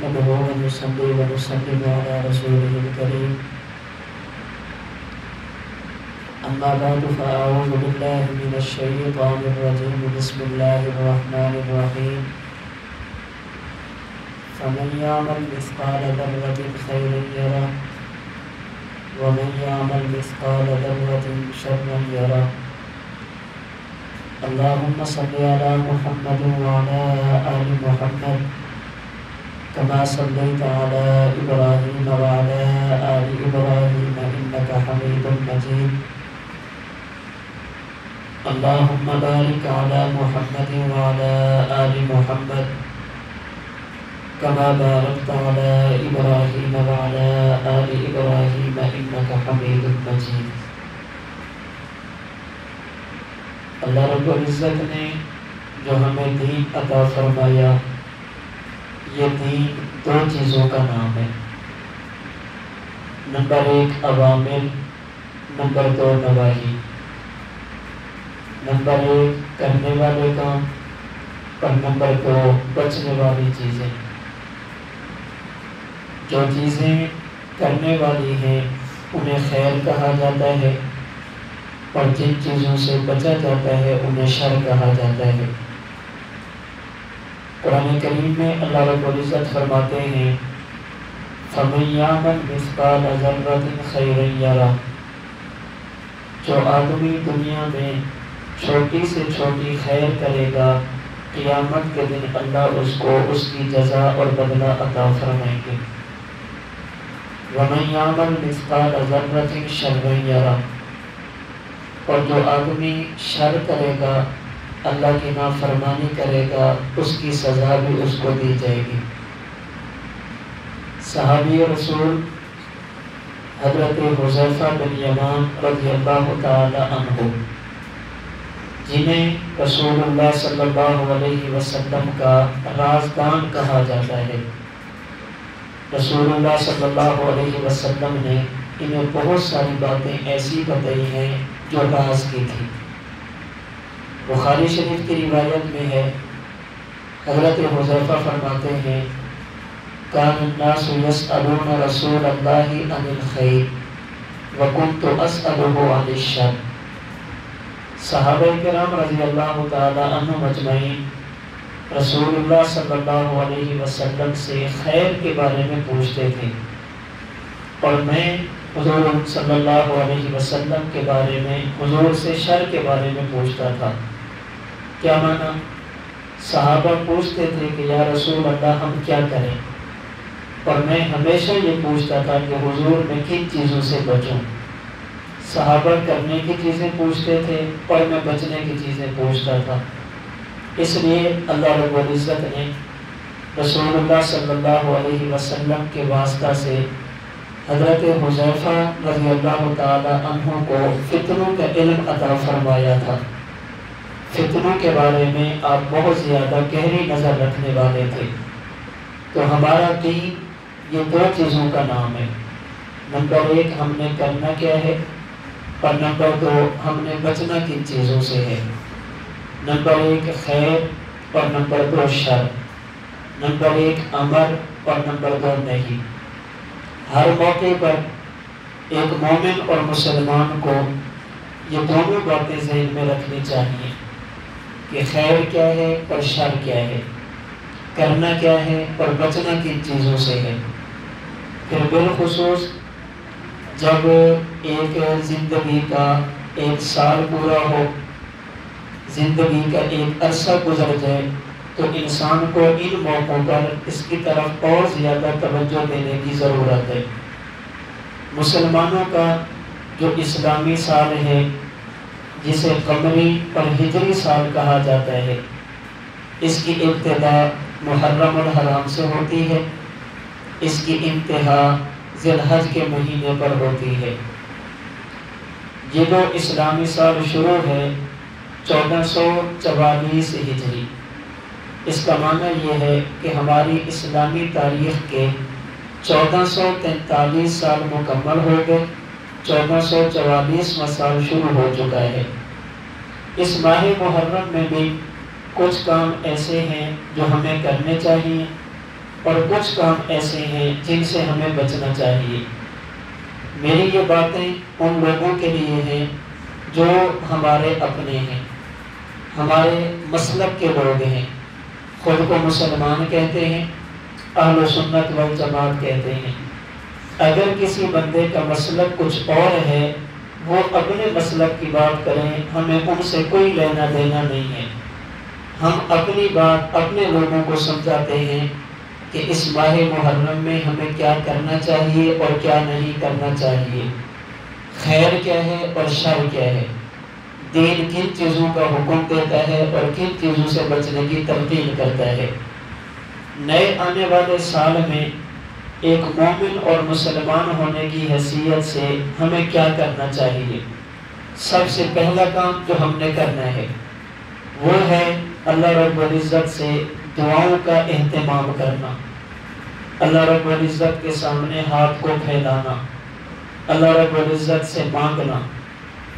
نحمده ونصلي ونسلم على رسوله الكريم أما بعد فأعوذ بالله من الشيطان الرجيم بسم الله الرحمن الرحيم فمن يعمل مثقال ذرة خيرا يره ومن يعمل مثقال ذرة شرا يره اللهم صل على محمد وعلى آل محمد كما صليت على إبراهيم وعلى آل إبراهيم إنك حميد مجيد اللهم بارك على محمد وعلى آل محمد كما باركت على إبراهيم وعلى آل إبراهيم إنك حميد مجيد۔ اللہ رب العزت نے جو ہمیں دین عطا فرمایا، یہ دین دو چیزوں کا نام ہے۔ نمبر 1 اوامر، نمبر 2 نواہی۔ نمبر 1 کرنے والے کام اور نمبر 2 بچنے والی چیزیں۔ جو چیزیں کرنے والی ہیں انہیں خیر کہا جاتا ہے، اور جن چیزوں سے بچا جاتا ہے انہیں شر کہا جاتا ہے۔ قرآن کریم میں اللہ رب العزت فرماتے ہیں فَمَن يَعْمَلْ مِثْقَالَ ذَرَّةٍ خَيْرًا يَرَهُ، جو آدمی دنیا میں چھوٹی سے چھوٹی خیر کرے گا، قیامت کے دن اللہ اس کو اس کی جزا اور بدلہ عطا فرمائیں گے۔ وَمَن يَعْمَلْ مِثْقَالَ ذَرَّةٍ شَرًّا يَرَهُ، اور جو آدمی شر کرے گا، اللہ کی نافرمانی کرے گا، اس کی سزا بھی اس کو دی جائے گی۔ صحابی رسول حضرت حذیفہ بن یمان رضی اللہ تعالی عنہ، جنہیں رسول اللہ صلی اللہ علیہ وسلم کا رازدان کہا جاتا ہے، رسول اللہ صلی اللہ علیہ وسلم نے انہیں بہت ساری باتیں ایسی بتائی ہیں جو راز کی تھی۔ بخاری شریف کی روایت میں ہے، حضرت حذیفہ فرماتے ہیں کان الناس یسألون رسول اللہ عن الخیر وکنت اسألہ عن الشر۔ صحابہ کرام رضی اللہ تعالی عنہم اجمعین رسول اللہ صلی اللہ علیہ وسلم سے خیر کے بارے میں پوچھتے تھے، اور میں حضور صلی اللہ علیہ وسلم کے بارے میں حضور سے شر کے بارے میں پوچھتا تھا۔ کیا معنی؟ صحابہ پوچھتے تھے کہ یا رسول اللہ ہم کیا کریں، اور میں ہمیشہ یہ پوچھتا تھا کہ حضور میں کن چیزوں سے بچوں۔ صحابہ کرنے کی چیزیں پوچھتے تھے اور میں بچنے کی چیزیں پوچھتا تھا۔ اس لیے اللہ رب العزت نے رسول اللہ صلی اللہ علیہ وسلم کے واسطہ سے حضرت حذیفہ رضی اللہ تعالی عنہ کو فتنوں کا علم عطا فرمایا تھا۔ فتنوں کے بارے میں آپ بہت زیادہ گہری نظر رکھنے والے تھے۔ تو ہمارا دین یہ دو چیزوں کا نام ہے۔ نمبر 1 ہم نے کرنا کیا ہے، اور نمبر 2 ہم نے بچنا کن چیزوں سے ہے۔ نمبر 1 خیر اور نمبر 2 شر، نمبر 1 امر اور نمبر 2 نہیں۔ ہر موقع پر ایک مومن اور مسلمان کو یہ دونوں باتیں ذہن میں رکھنی چاہیے کہ خیر کیا ہے اور شر کیا ہے، کرنا کیا ہے اور بچنا کن چیزوں سے ہے۔ پھر بالخصوص جب ایک زندگی کا 1 سال پورا ہو، زندگی کا ایک عرصہ گزر جائے، تو انسان کو ان موقعوں پر اس کی طرف اور زیادہ توجہ دینے کی ضرورت ہے۔ مسلمانوں کا جو اسلامی سال ہے، جسے قمری اور ہجری سال کہا جاتا ہے، اس کی ابتدا محرم الحرام سے ہوتی ہے، اس کی انتہا ذی الحج کے مہینے پر ہوتی ہے۔ یہ جو اسلامی سال شروع ہے 1444 ہجری، اس کا معنی یہ ہے کہ ہماری اسلامی تاریخ کے 1443 سال مکمل ہو گئے، 1444واں سال شروع ہو چکا ہے۔ اس ماہ محرم میں بھی کچھ کام ایسے ہیں جو ہمیں کرنے چاہیے، اور کچھ کام ایسے ہیں جن سے ہمیں بچنا چاہیے۔ میری یہ باتیں ان لوگوں کے لیے ہیں جو ہمارے اپنے ہیں، ہمارے مسلک کے لوگ ہیں، خود کو مسلمان کہتے ہیں، اہل سنت والجماعت کہتے ہیں۔ اگر کسی بندے کا مسلک کچھ اور ہے، وہ اپنے مسلک کی بات کریں، ہمیں ان سے کوئی لینا دینا نہیں ہے۔ ہم اپنی بات اپنے لوگوں کو سمجھاتے ہیں کہ اس ماہ محرم میں ہمیں کیا کرنا چاہیے اور کیا نہیں کرنا چاہیے، خیر کیا ہے اور شر کیا ہے، دین کن چیزوں کا حکم دیتا ہے اور کن چیزوں سے بچنے کی تلقین کرتا ہے۔ نئے آنے والے سال میں ایک مومن اور مسلمان ہونے کی حیثیت سے ہمیں کیا کرنا چاہیے؟ سب سے پہلا کام جو ہم نے کرنا ہے وہ ہے اللہ رب العزت سے دعاؤں کا اہتمام کرنا، اللہ رب العزت کے سامنے ہاتھ کو پھیلانا، اللہ رب العزت سے مانگنا۔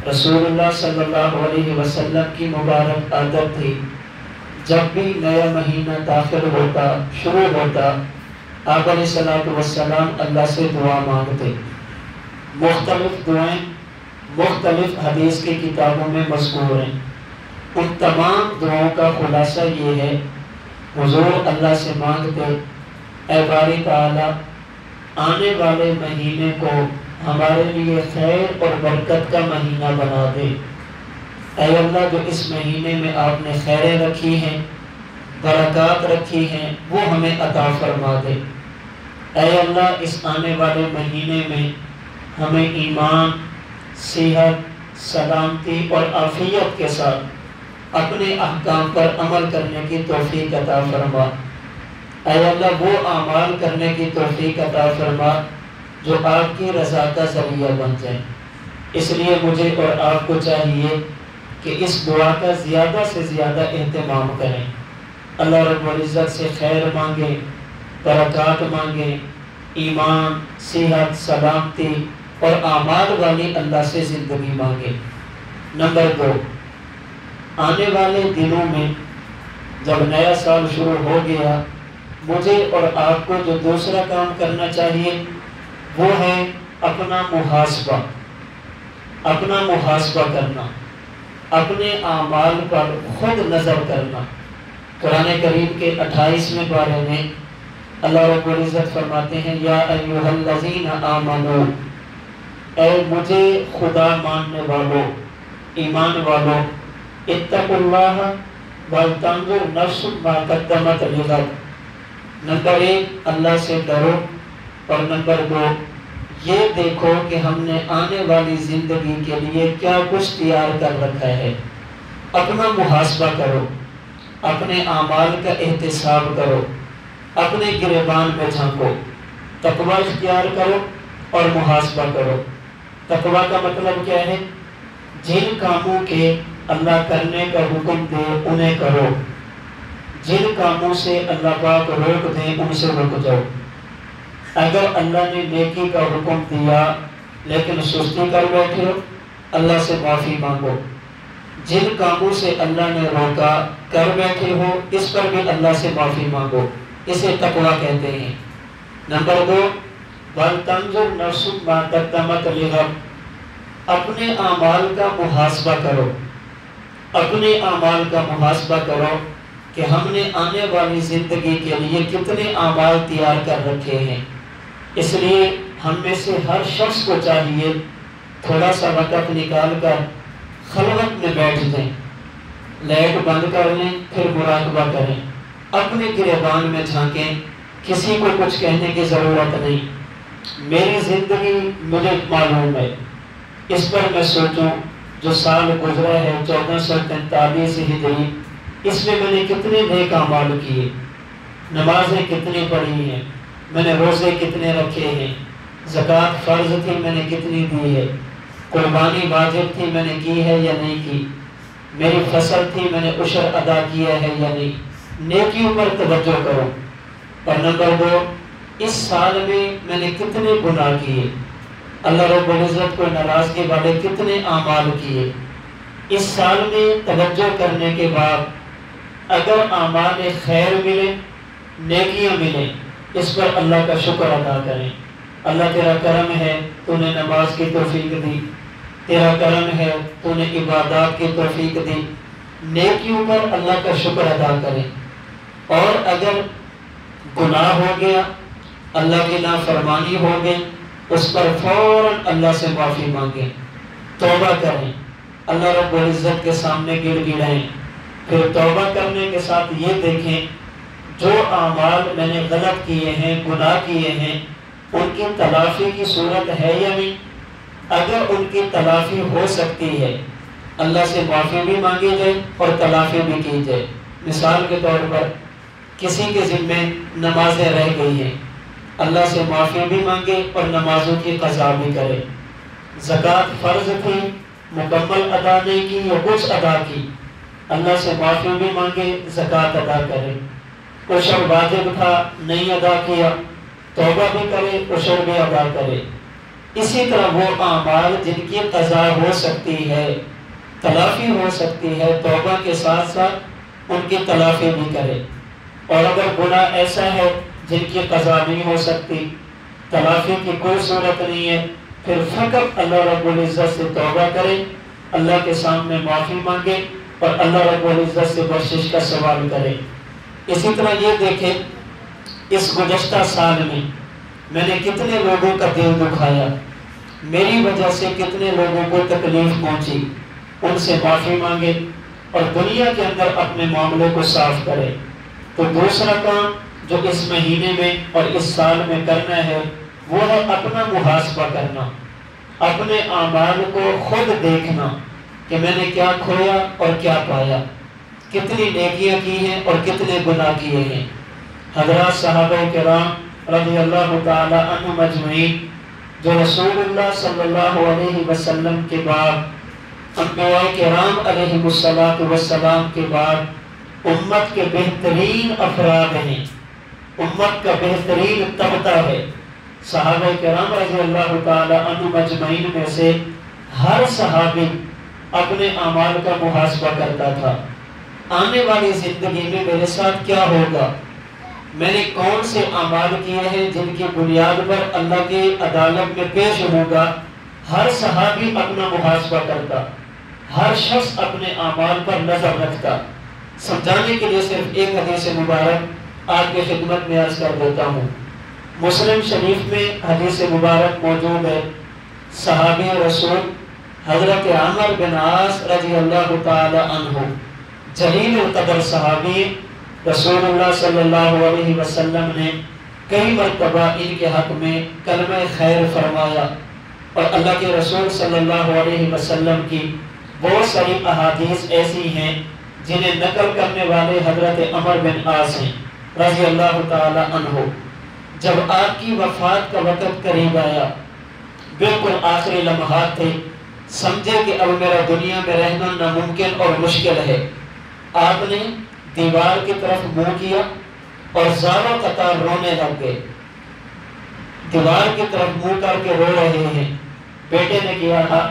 رسول اللہ صلی اللہ علیہ وسلم کی مبارک عادت تھی، جب بھی نیا مہینہ داخل ہوتا، شروع ہوتا، آپ علیہ الصلوۃ والسلام اللہ سے دعا مانگتے۔ مختلف دعائیں مختلف حدیث کی کتابوں میں مذکور ہیں۔ ان تمام دعاؤں کا خلاصہ یہ ہے، حضور اللہ سے مانگتے، اے باری تعالی آنے والے مہینے کو ہمارے لیے خیر اور برکت کا مہینہ بنا دے۔ اے اللہ جو اس مہینے میں آپ نے خیریں رکھی ہیں، برکات رکھی ہیں، وہ ہمیں عطا فرما دے۔ اے اللہ اس آنے والے مہینے میں ہمیں ایمان، صحت، سلامتی اور عافیت کے ساتھ اپنے احکام پر عمل کرنے کی توفیق عطا فرما۔ اے اللہ وہ اعمال کرنے کی توفیق عطا فرما جو آپ کی رضا کا ذریعہ بن جائیں۔ اس لیے مجھے اور آپ کو چاہیے کہ اس دعا کا زیادہ سے زیادہ اہتمام کریں، اللہ رب العزت سے خیر مانگیں، برکات مانگیں، ایمان، صحت، سلامتی اور اعمال والی اللہ سے زندگی مانگیں۔ نمبر 2، آنے والے دنوں میں جب نیا سال شروع ہو گیا، مجھے اور آپ کو جو دوسرا کام کرنا چاہیے وہ ہے اپنا محاسبہ کرنا، اپنے اعمال پر خود نظر کرنا۔ قرآن کریم کے 28ویں پارے میں اللہ رب العزت فرماتے ہیں، یا ایھا الذین آمنو، اے مجھے خدا ماننے والوں، ایمان والوں، اتقوا اللہ ولتنظر نفس ما قدمت لغد۔ نمبر 1 اللہ سے ڈرو، اور نمبر 2 یہ دیکھو کہ ہم نے آنے والی زندگی کے لیے کیا کچھ تیار کر رکھا ہے۔ اپنا محاسبہ کرو، اپنے اعمال کا احتساب کرو، اپنے گریبان میں جھانکو، تقوی اختیار کرو اور محاسبہ کرو۔ تقوی کا مطلب کیا ہے؟ جن کاموں کے اللہ کرنے کا حکم دے انہیں کرو، جن کاموں سے اللہ پاک روک دیں ان سے رک جاؤ۔ اگر اللہ نے نیکی کا حکم دیا لیکن سستی کر بیٹھے ہو، اللہ سے معافی مانگو۔ جن کاموں سے اللہ نے روکا کر بیٹھے ہو، اس پر بھی اللہ سے معافی مانگو، اسے تقوی کہتے ہیں۔ نمبر 2 وَلْتَنْظُرْ نَفْسٌ مَا قَدَّمَتْ لِغَدٍ، اپنے اعمال کا محاسبہ کرو، اپنے اعمال کا محاسبہ کرو کہ ہم نے آنے والی زندگی کے لیے کتنے اعمال تیار کر رکھے ہیں۔ اس لیے ہم میں سے ہر شخص کو چاہیے تھوڑا سا وقت نکال کر خلوت میں بیٹھ جائیں، لائٹ بند کر لیں، پھر مراقبہ کریں، اپنے گریبان میں جھانکیں۔ کسی کو کچھ کہنے کی ضرورت نہیں، میری زندگی مجھے معلوم ہے، اس پر میں سوچوں جو سال گزرا ہے 1443 ہجری، اس میں میں نے کتنے نیک اعمال کیے، نمازیں کتنی پڑھی ہیں، میں نے روزے کتنے رکھے ہیں، زکوٰۃ فرض تھی میں نے کتنی دی ہے، قربانی واجب تھی میں نے کی ہے یا نہیں کی، میری فصل تھی میں نے عشر ادا کیا ہے یا نہیں۔ نیکیوں پر توجہ کرو۔ اور نمبر 2 اس سال میں نے کتنے گناہ کیے، اللہ رب العزت کو ناراضگی والے کتنے اعمال کیے۔ اس سال میں توجہ کرنے کے بعد اگر اعمال خیر ملے، نیکیاں ملیں، اس پر اللہ کا شکر ادا کریں۔ اللہ تیرا کرم ہے، تو نے نماز کی توفیق دی، تیرا کرم ہے، تو نے عبادات کی توفیق دی۔ نیکیوں پر اللہ کا شکر ادا کریں، اور اگر گناہ ہو گیا، اللہ کی نافرمانی ہو گئی، اس پر فوراً اللہ سے معافی مانگیں، توبہ کریں، اللہ رب العزت کے سامنے گڑ گڑائیں۔ پھر توبہ کرنے کے ساتھ یہ دیکھیں جو اعمال میں نے غلط کیے ہیں، گناہ کیے ہیں، ان کی تلافی کی صورت ہے یا نہیں۔ اگر ان کی تلافی ہو سکتی ہے، اللہ سے معافی بھی مانگی جائے اور تلافی بھی کی جائے۔ مثال کے طور پر کسی کے ذمے نمازیں رہ گئی ہیں، اللہ سے معافی بھی مانگے اور نمازوں کی قضا بھی کرے۔ زکوٰۃ فرض تھی، مکمل ادا نہیں کی یا کچھ ادا کی، اللہ سے معافی بھی مانگے، زکوٰۃ ادا کرے۔ عشر واجب تھا، نہیں ادا کیا، توبہ بھی کرے، عشر بھی ادا کرے۔ اسی طرح وہ اعمال جن کی قضا ہو سکتی ہے، تلافی ہو سکتی ہے، توبہ کے ساتھ ساتھ ان کی تلافی بھی کرے۔ اور اگر گناہ ایسا ہے جن کی قضا نہیں ہو سکتی، تلافی کی کوئی صورت نہیں ہے، پھر فقط اللہ رب العزت سے توبہ کرے، اللہ کے سامنے معافی مانگے اور اللہ رب العزت سے بخشش کا سوال کرے۔ اسی طرح یہ دیکھیں اس گزشتہ سال میں نے کتنے لوگوں کا دل دکھایا، میری وجہ سے کتنے لوگوں کو تکلیف پہنچی، ان سے معافی مانگے اور دنیا کے اندر اپنے معاملے کو صاف کرے۔ تو دوسرا کام جو اس مہینے میں اور اس سال میں کرنا ہے وہ ہے اپنا محاسبہ کرنا، اپنے اعمال کو خود دیکھنا کہ میں نے کیا کھویا اور کیا پایا، کتنی نیکیاں کی ہیں اور کتنے گناہ کیے ہیں۔ حضرات صحابہ کرام رضی اللہ تعالی عنہم اجمعین جو رسول اللہ صلی اللہ علیہ وسلم کے بعد، انبیاء کرام علیہ السلام کے بعد امت کے بہترین افراد ہیں، امت کا بہترین طبقہ ہے۔ صحابہ کرام رضی اللہ تعالی عنہم اجمعین میں سے ہر صحابی اپنے اعمال کا محاسبہ کرتا تھا، آنے والی زندگی میں میرے ساتھ کیا ہوگا، میں نے کون سے اعمال کیے ہیں جن کی بنیاد پر اللہ کی عدالت میں پیش ہوگا۔ ہر صحابی اپنا محاسبہ کرتا، ہر شخص اپنے اعمال پر نظر رکھتا۔ سمجھانے کے لیے صرف ایک حدیث مبارک آپ کی خدمت میں عرض کر دیتا ہوں۔ مسلم شریف میں حدیث مبارک موجود ہے، صحابی رسول حضرت عمر بن عاص رضی اللہ تعالی عنہ، جلیل القدر صحابی، رسول اللہ صلی اللہ علیہ وسلم نے کئی مرتبہ ان کے حق میں کلمہ خیر فرمایا، اور اللہ کے رسول صلی اللہ علیہ وسلم کی بہت ساری احادیث ایسی ہیں جنہیں نقل کرنے والے حضرت عمر بن عاص ہیں رضی اللہ تعالی عنہ۔ جب آپ کی وفات کا وقت قریب آیا، بالکل آخری لمحات تھے، سمجھے کہ اب میرا دنیا میں رہنا ناممکن اور مشکل ہے، آپ نے دیوار کی طرف منہ کیا اور زاروں قطار رونے لگ گئے، دیوار کی طرف منہ کر کے رو رہے ہیں۔ بیٹے نے کہا،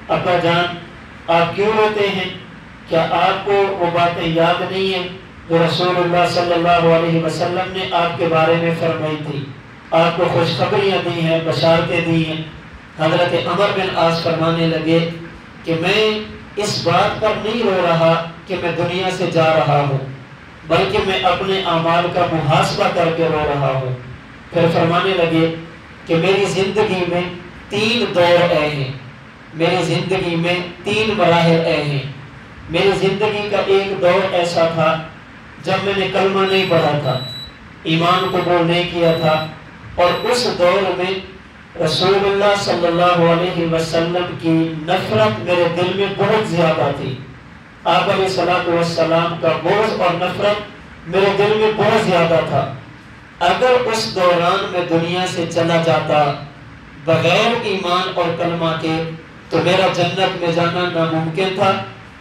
ابا جان آپ کیوں روتے ہیں؟ کیا آپ کو وہ باتیں یاد نہیں ہیں جو رسول اللہ صلی اللہ علیہ وسلم نے آپ کے بارے میں فرمائی تھی، آپ کو خوشخبریاں دی ہیں، بشارتیں دی ہیں؟ حضرت عمر بن عاص فرمانے لگے کہ میں اس بات پر نہیں رو رہا کہ میں دنیا سے جا رہا ہوں، بلکہ میں اپنے اعمال کا محاسبہ کر کے رو رہا ہوں۔ پھر فرمانے لگے کہ میری زندگی میں 3 دور آئے ہیں، میری زندگی میں 3 مراحل آئے ہیں۔ میری زندگی کا ایک دور ایسا تھا جب میں نے کلمہ نہیں پڑھا تھا، ایمان قبول نہیں کیا تھا، اور اس دور میں رسول اللہ صلی اللہ علیہ وسلم کی نفرت میرے دل میں بہت زیادہ تھی، آپ علیہ السلام کا بغض اور نفرت میرے دل میں بہت زیادہ تھا۔ اگر اس دوران میں دنیا سے چلا جاتا بغیر ایمان اور کلمہ کے تو میرا جنت میں جانا ناممکن تھا،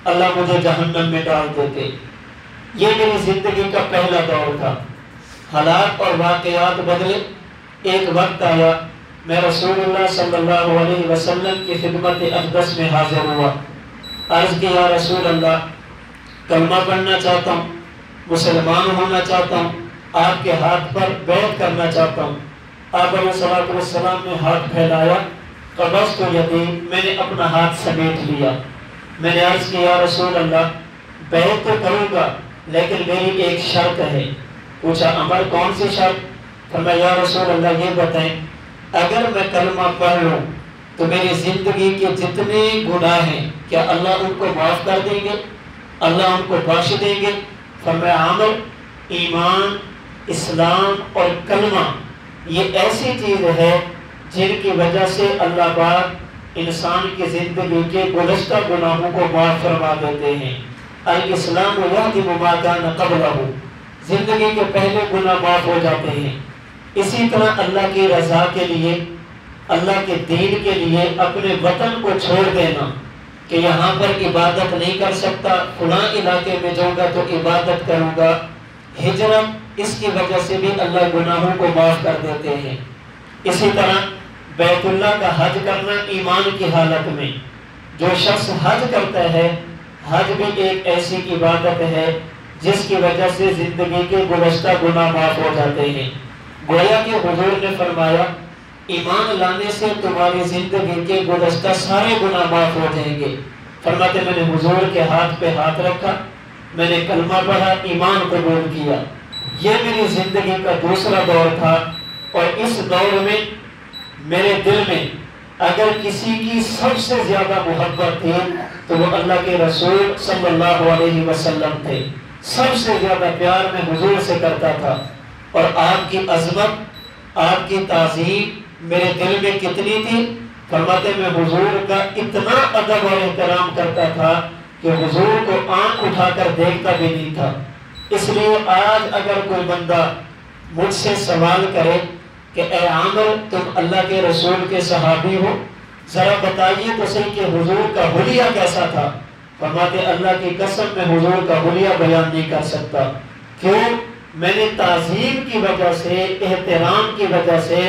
اللہ مجھے جہنم میں ڈال دیتے۔ یہ میری زندگی کا پہلا دور تھا۔ حالات اور واقعات بدلے، ایک وقت آیا میں رسول اللہ صلی اللہ علیہ وسلم کی خدمت اقدس میں حاضر ہوا، عرض کیا رسول اللہ کلمہ پڑھنا چاہتا ہوں، مسلمان ہونا چاہتا ہوں، آپ کے ہاتھ پر بیعت کرنا چاہتا ہوں۔ آپ علیہ السلام نے ہاتھ پھیلایا، قبضت یدی، میں نے اپنا ہاتھ سمیٹ لیا۔ میں نے عرض کیا یا رسول اللہ بیعت تو کروں گا لیکن میری ایک شرط ہے۔ پوچھا عمر کون سی شرط؟ فرمایا یا رسول اللہ یہ بتائیں اگر میں کلمہ پڑھ لوں تو میری زندگی کے جتنے گناہ ہیں کیا اللہ ان کو معاف کر دیں گے، اللہ ان کو بخش دیں گے؟ فرمایا عمر ایمان، اسلام اور کلمہ یہ ایسی چیز ہے جن کی وجہ سے اللہ پاک انسان کی زندگی کے گزشتہ گناہوں کو معاف فرما دیتے ہیں۔ الاسلام یہدم ما کان قبلہ، زندگی کے پہلے گناہ معاف ہو جاتے ہیں۔ اسی طرح اللہ کی رضا کے لیے، اللہ کے دین کے لیے اپنے وطن کو چھوڑ دینا کہ یہاں پر عبادت نہیں کر سکتا، فلاں علاقے میں جاؤں گا تو عبادت کروں گا، ہجرت، اس کی وجہ سے بھی اللہ گناہوں کو معاف کر دیتے ہیں۔ اسی طرح بیت اللہ کا حج کرنا ایمان کی حالت میں، جو شخص حج کرتا ہے، حج بھی ایک ایسی عبادت ہے جس کی وجہ سے زندگی کے گزشتہ گناہ معاف ہو جاتے ہیں۔ گویا کہ حضور نے فرمایا ایمان لانے سے تمہاری زندگی کے گزشتہ سارے گناہ معاف ہو جائیں گے۔ فرماتے میں نے حضور کے ہاتھ پہ ہاتھ رکھا، میں نے کلمہ پڑھا، ایمان قبول کیا۔ یہ میری زندگی کا دوسرا دور تھا، اور اس دور میں میرے دل میں اگر کسی کی سب سے زیادہ محبت تھی تو وہ اللہ کے رسول صلی اللہ علیہ وسلم تھے۔ سب سے زیادہ پیار میں حضور سے کرتا تھا، اور آپ کی عظمت، آپ کی تعظیم میرے دل میں کتنی تھی؟ فرماتے میں حضور کا اتنا ادب اور احترام کرتا تھا کہ حضور کو آنکھ اٹھا کر دیکھتا بھی نہیں تھا۔ اس لیے آج اگر کوئی بندہ مجھ سے سوال کرے کہ اے عامر تم اللہ کے رسول کے صحابی ہو، ذرا بتائیے تو صحیح کہ حضور کا حلیہ کیسا تھا؟ فرماتے اللہ کی قسم میں حضور کا حلیہ بیان نہیں کر سکتا۔ کیوں؟ میں نے تعظیم کی وجہ سے، احترام کی وجہ سے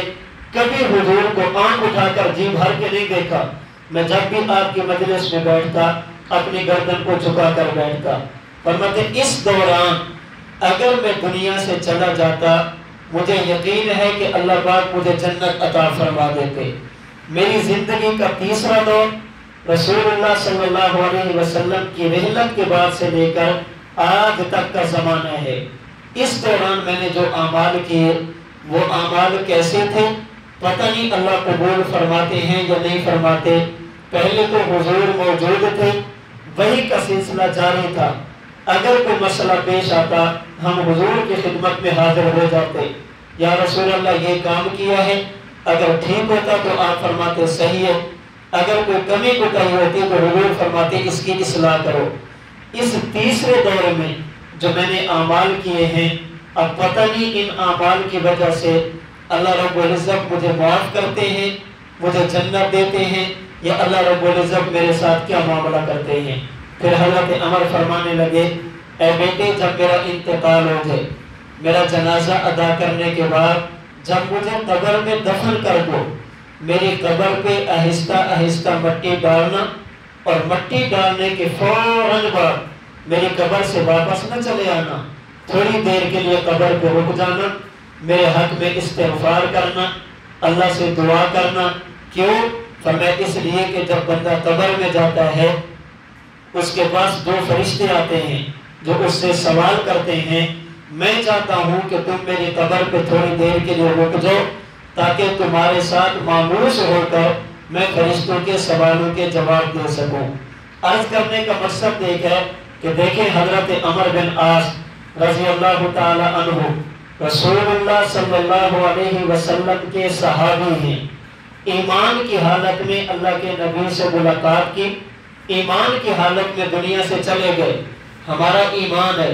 کبھی حضور کو آنکھ اٹھا کر جی بھر کے نہیں دیکھا۔ میں جب بھی آپ کی مجلس میں بیٹھتا اپنی گردن کو جھکا کر بیٹھتا۔ فرماتے اس دوران اگر میں دنیا سے چلا جاتا مجھے یقین ہے کہ اللہ پاک مجھے جنت عطا فرما دیتے۔ میری زندگی کا تیسرا دور رسول اللہ صلی اللہ علیہ وسلم کی رحلت کے بعد سے لے کر آج تک کا زمانہ ہے۔ اس دوران میں نے جو اعمال کیے وہ اعمال کیسے تھے پتہ نہیں اللہ قبول فرماتے ہیں یا نہیں فرماتے۔ پہلے تو حضور موجود تھے، وہی کا سلسلہ جاری تھا۔ اگر کوئی مسئلہ پیش آتا ہم حضور کی خدمت میں حاضر ہو جاتے، یا رسول اللہ یہ کام کیا ہے، اگر ٹھیک ہوتا تو آپ فرماتے صحیح ہے، اگر کوئی کمی کوتاہی ہوتی تو حضور فرماتے اس کی اصلاح کرو۔ اس تیسرے دور میں جو میں نے اعمال کیے ہیں، اب پتہ نہیں ان اعمال کی وجہ سے اللہ رب العزت مجھے معاف کرتے ہیں، مجھے جنت دیتے ہیں، یا اللہ رب العزت میرے ساتھ کیا معاملہ کرتے ہیں۔ پھر حضرت عمر فرمانے لگے اے بیٹے جب میرا انتقال ہو جائے، میرا جنازہ ادا کرنے کے بعد جب مجھے قبر میں دفن کر دو، میری قبر پہ آہستہ آہستہ مٹی ڈالنا، اور مٹی ڈالنے کے فوراً بعد میری قبر سے واپس نہ چلے آنا، تھوڑی دیر کے لیے قبر پہ رک جانا، میرے حق میں استغفار کرنا، اللہ سے دعا کرنا۔ کیوں؟ فرمایا اس لیے کہ جب بندہ قبر میں جاتا ہے اس کے پاس دو فرشتے آتے ہیں جو اس سے سوال کرتے ہیں، میں چاہتا ہوں کہ تم میری قبر پہ تھوڑی دیر کے لیے رک جاؤ تاکہ تمہارے ساتھ ماموس ہو کر میں فرشتوں کے سوالوں کے جواب دے سکوں۔ عرض کرنے کا مقصد ایک ہے کہ دیکھیں حضرت عمر بن عاص رضی اللہ تعالی عنہ رسول اللہ صلی اللہ علیہ وسلم کے صحابی ہیں، ایمان کی حالت میں اللہ کے نبی سے ملاقات کی، ایمان کی حالت میں دنیا سے چلے گئے۔ ہمارا ایمان ہے،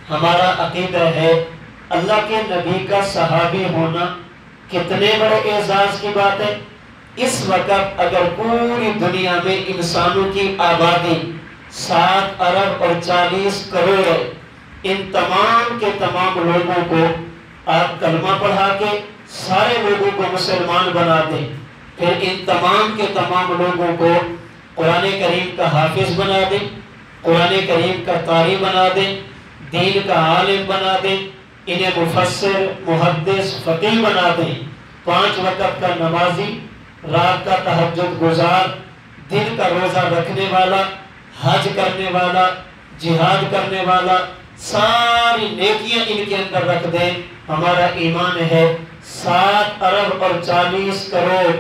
ہمارا عقیدہ ہے، اللہ کے نبی کا صحابی ہونا کتنے بڑے اعزاز کی بات ہے۔ اس وقت اگر پوری دنیا میں انسانوں کی آبادی 7 ارب اور 40 کروڑ ہے، ان تمام کے تمام لوگوں کو آپ کلمہ پڑھا کے سارے لوگوں کو مسلمان بنا دیں، پھر ان تمام کے تمام لوگوں کو قرآن کریم کا حافظ بنا دیں، قرآن کریم کا قاری بنا دیں، دین کا عالم بنا دیں، انہیں مفسر، محدث، فقیہ بنا دیں، 5 وقت کا نمازی، رات کا تہجد گزار، دن کا روزہ رکھنے والا، حج کرنے والا، جہاد کرنے والا، ساری نیکیاں ان کے اندر رکھ دیں، ہمارا ایمان ہے 7 ارب اور 40 کروڑ